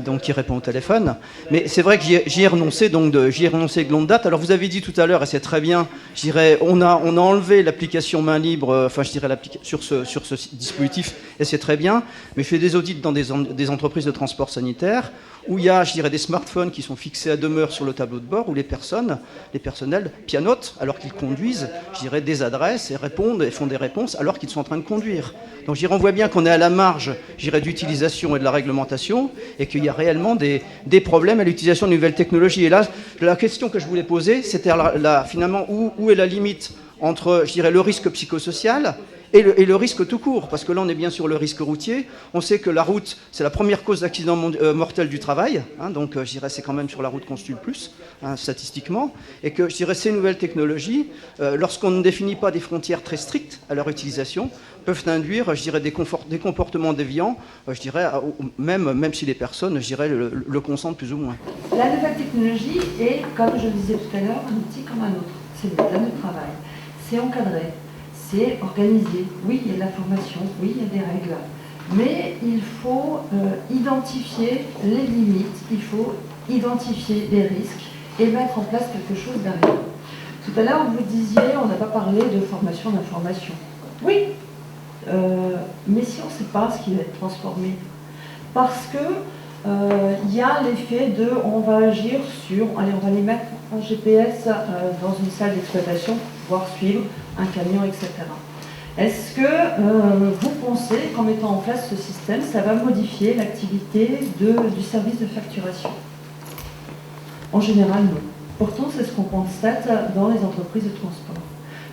S18: donc qui répond au téléphone. Mais c'est vrai que j'y ai renoncé, de longue date. Alors, vous avez dit tout à l'heure, et c'est très bien, je dirais, on a enlevé l'application main libre, sur ce dispositif, et c'est très bien. mais je fais des audits dans des entreprises de transport sanitaire où il y a, je dirais, des smartphones qui sont fixés à demeure sur le tableau de bord, où les personnels pianotent alors qu'ils conduisent, je dirais, des adresses et répondent et font des réponses alors qu'ils sont en train de conduire. Donc je dirais, on voit bien qu'on est à la marge, je dirais, d'utilisation et de la réglementation et qu'il y a réellement des problèmes à l'utilisation de nouvelles technologies. Et là, la question que je voulais poser, c'était finalement où est la limite entre, je dirais, le risque psychosocial et le risque tout court, parce que là on est bien sur le risque routier. On sait que la route, c'est la première cause d'accident mortel du travail, hein, donc je dirais c'est quand même sur la route qu'on se tue le plus, hein, statistiquement, et que je dirais ces nouvelles technologies, lorsqu'on ne définit pas des frontières très strictes à leur utilisation, peuvent induire, je dirais, des comportements déviants, je dirais, même si les personnes, je dirais, le consentent plus ou moins.
S1: La nouvelle technologie est, comme je le disais tout à l'heure, un outil comme un autre. C'est une méthode de travail, c'est encadré, c'est organisé. Oui, il y a de la formation, oui, il y a des règles. Mais il faut identifier les limites, il faut identifier les risques et mettre en place quelque chose derrière. Tout à l'heure, vous disiez, on n'a pas parlé de formation d'information. Oui, mais si on ne sait pas ce qui va être transformé, parce que il y a l'effet de on va agir sur, allez, on va les mettre en GPS dans une salle d'exploitation, pouvoir suivre un camion, etc. Est-ce que vous pensez qu'en mettant en place ce système, ça va modifier l'activité du service de facturation? En général, non. Pourtant, c'est ce qu'on constate dans les entreprises de transport.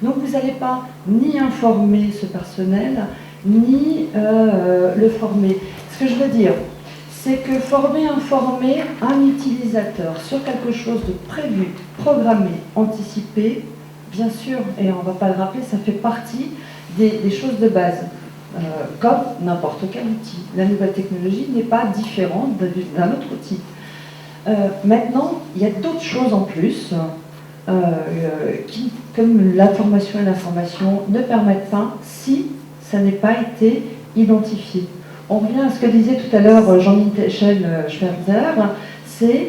S1: Donc, vous n'allez pas ni informer ce personnel, ni le former. Ce que je veux dire, c'est que informer un utilisateur sur quelque chose de prévu, programmé, anticipé, bien sûr, et on ne va pas le rappeler, ça fait partie des choses de base, comme n'importe quel outil. La nouvelle technologie n'est pas différente d'un autre outil. Maintenant, il y a d'autres choses en plus qui, comme l'information et l'information, ne permettent pas si ça n'est pas été identifié. On revient à ce que disait tout à l'heure Jean-Michel Schwerzer, c'est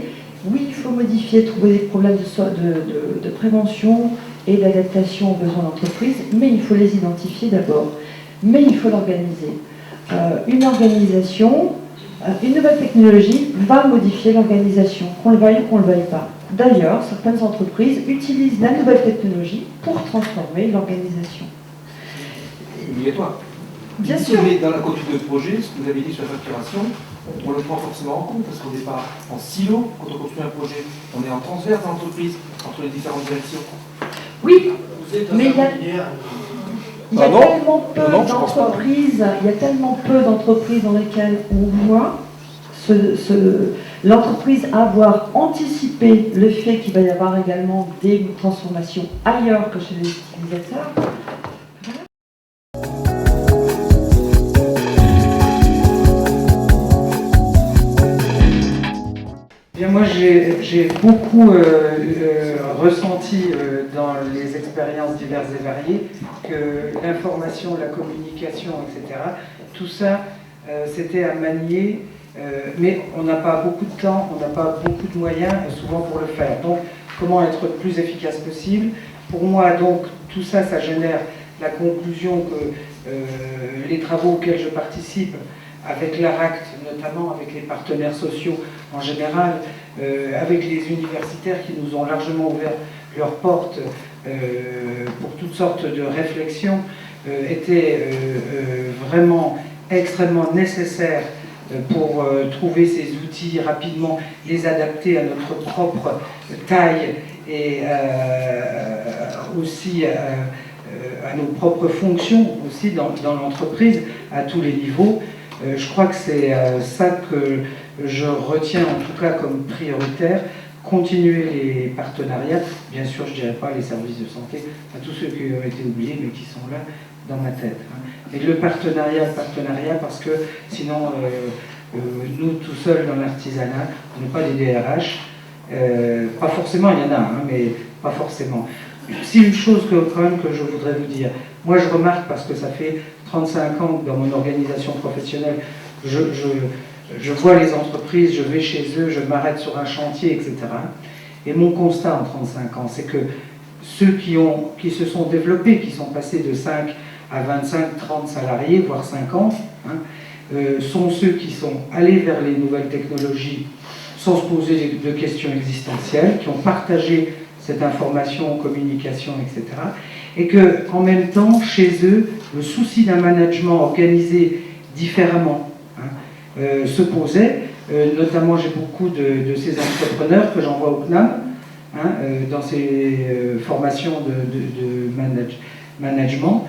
S1: oui, il faut modifier, trouver des problèmes de prévention et d'adaptation aux besoins d'entreprise, mais il faut les identifier d'abord. Mais il faut l'organiser. Une organisation, une nouvelle technologie va modifier l'organisation, qu'on le veuille ou qu'on ne le veuille pas. D'ailleurs, certaines entreprises utilisent la nouvelle technologie pour transformer l'organisation.
S12: Obligatoire.
S1: Bien sûr.
S12: Mais dans la conduite de projet, ce que vous avez dit sur la facturation, on le prend forcément en compte, parce qu'on n'est pas en silo quand on construit un projet. On est en transverse dans l'entreprise, entre les différentes directions.
S1: Oui, mais il y a tellement peu d'entreprises, il y a tellement peu d'entreprises dans lesquelles on voit l'entreprise avoir anticipé le fait qu'il va y avoir également des transformations ailleurs que chez les utilisateurs.
S13: Bien, moi, j'ai beaucoup ressenti dans les expériences diverses et variées que l'information, la communication, etc., tout ça, c'était à manier, mais on n'a pas beaucoup de temps, on n'a pas beaucoup de moyens, souvent pour le faire. Donc, comment être le plus efficace possible? Pour moi, donc, tout ça, ça génère la conclusion que les travaux auxquels je participe, avec l'ARACT notamment, avec les partenaires sociaux en général, avec les universitaires qui nous ont largement ouvert leurs portes pour toutes sortes de réflexions, étaient vraiment extrêmement nécessaires pour trouver ces outils rapidement, les adapter à notre propre taille et aussi à nos propres fonctions aussi dans l'entreprise, à tous les niveaux. Je crois que c'est ça que je retiens en tout cas comme prioritaire, continuer les partenariats, bien sûr je ne dirais pas les services de santé, à tous ceux qui ont été oubliés mais qui sont là dans ma tête. Et le partenariat parce que sinon nous tout seuls dans l'artisanat, on n'est pas des DRH, pas forcément, il y en a, mais pas forcément. C'est une chose quand même que je voudrais vous dire. Moi je remarque, parce que ça fait 35 ans que dans mon organisation professionnelle, je vois les entreprises, je vais chez eux, je m'arrête sur un chantier, etc. Et mon constat en 35 ans, c'est que ceux qui se sont développés, qui sont passés de 5 à 25, 30 salariés, voire 50, sont ceux qui sont allés vers les nouvelles technologies sans se poser de questions existentielles, qui ont partagé cette information, communication, etc. Et qu'en même temps, chez eux, le souci d'un management organisé différemment se posait. Notamment, j'ai beaucoup de ces entrepreneurs que j'envoie au CNAM, dans ces formations de management,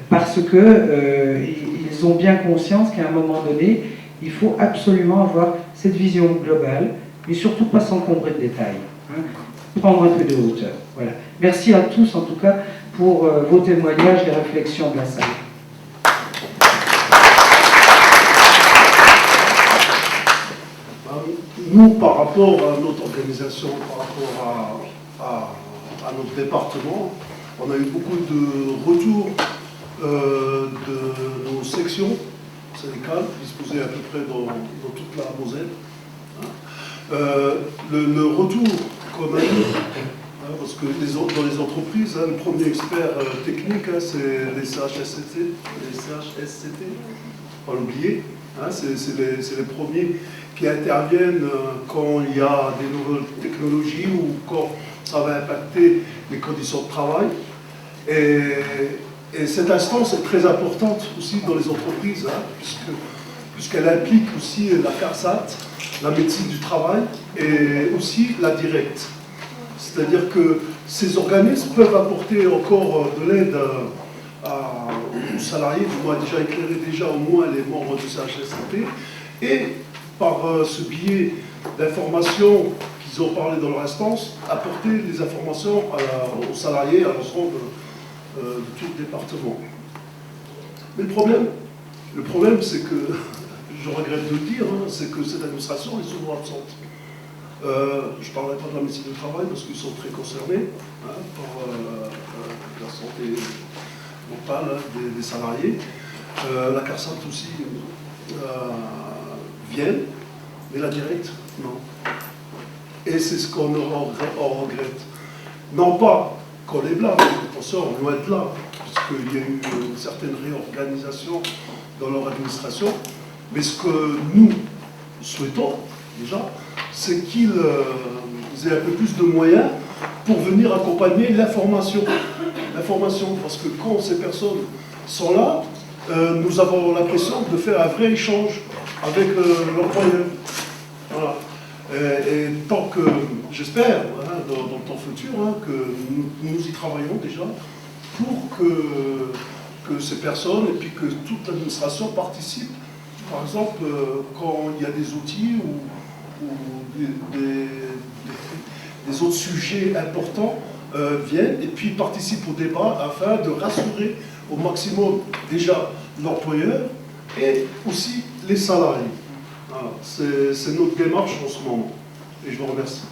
S13: parce qu'ils ont bien conscience qu'à un moment donné, il faut absolument avoir cette vision globale, mais surtout pas s'encombrer de détails, prendre un peu de hauteur. Voilà. Merci à tous, en tout cas, pour vos témoignages et réflexions de la salle.
S14: Nous, par rapport à notre organisation, par rapport à notre département, on a eu beaucoup de retours de nos sections syndicales, disposées à peu près dans toute la Moselle. Le retour qu'on a eu, parce que dans les entreprises, le premier expert technique, c'est les CHSCT, pas l'oublier, c'est les premiers qui interviennent quand il y a des nouvelles technologies ou quand ça va impacter les conditions de travail. Et cette instance est très importante aussi dans les entreprises, puisqu'elle implique aussi la CARSAT, la médecine du travail et aussi la directe. C'est-à-dire que ces organismes peuvent apporter encore de l'aide aux salariés, du moins déjà éclairer déjà au moins les membres du CHSCT, et par ce biais d'informations qu'ils ont parlé dans leur instance, apporter des informations aux salariés, à l'ensemble de tout le département. Mais le problème c'est que, je regrette de le dire, c'est que cette administration est souvent absente. Je ne parlerai pas de la médecine du travail parce qu'ils sont très concernés par la santé mentale des salariés. La CARSAT aussi viennent, mais la directe, non. Et c'est ce qu'on regrette. Non pas qu'on les blâme, attention, loin de là, puisqu'il y a eu une certaine réorganisation dans leur administration, mais ce que nous souhaitons, déjà, c'est qu'ils aient un peu plus de moyens pour venir accompagner l'information. L'information, parce que quand ces personnes sont là, nous avons l'impression de faire un vrai échange avec l'employeur. Voilà. Et tant que, j'espère, dans le temps futur, que nous y travaillons déjà pour que ces personnes et puis que toute l'administration participe. Par exemple, quand il y a des outils ou des autres sujets importants viennent et puis participent au débat afin de rassurer au maximum déjà l'employeur et aussi les salariés. Voilà. C'est notre démarche en ce moment. Et je vous remercie.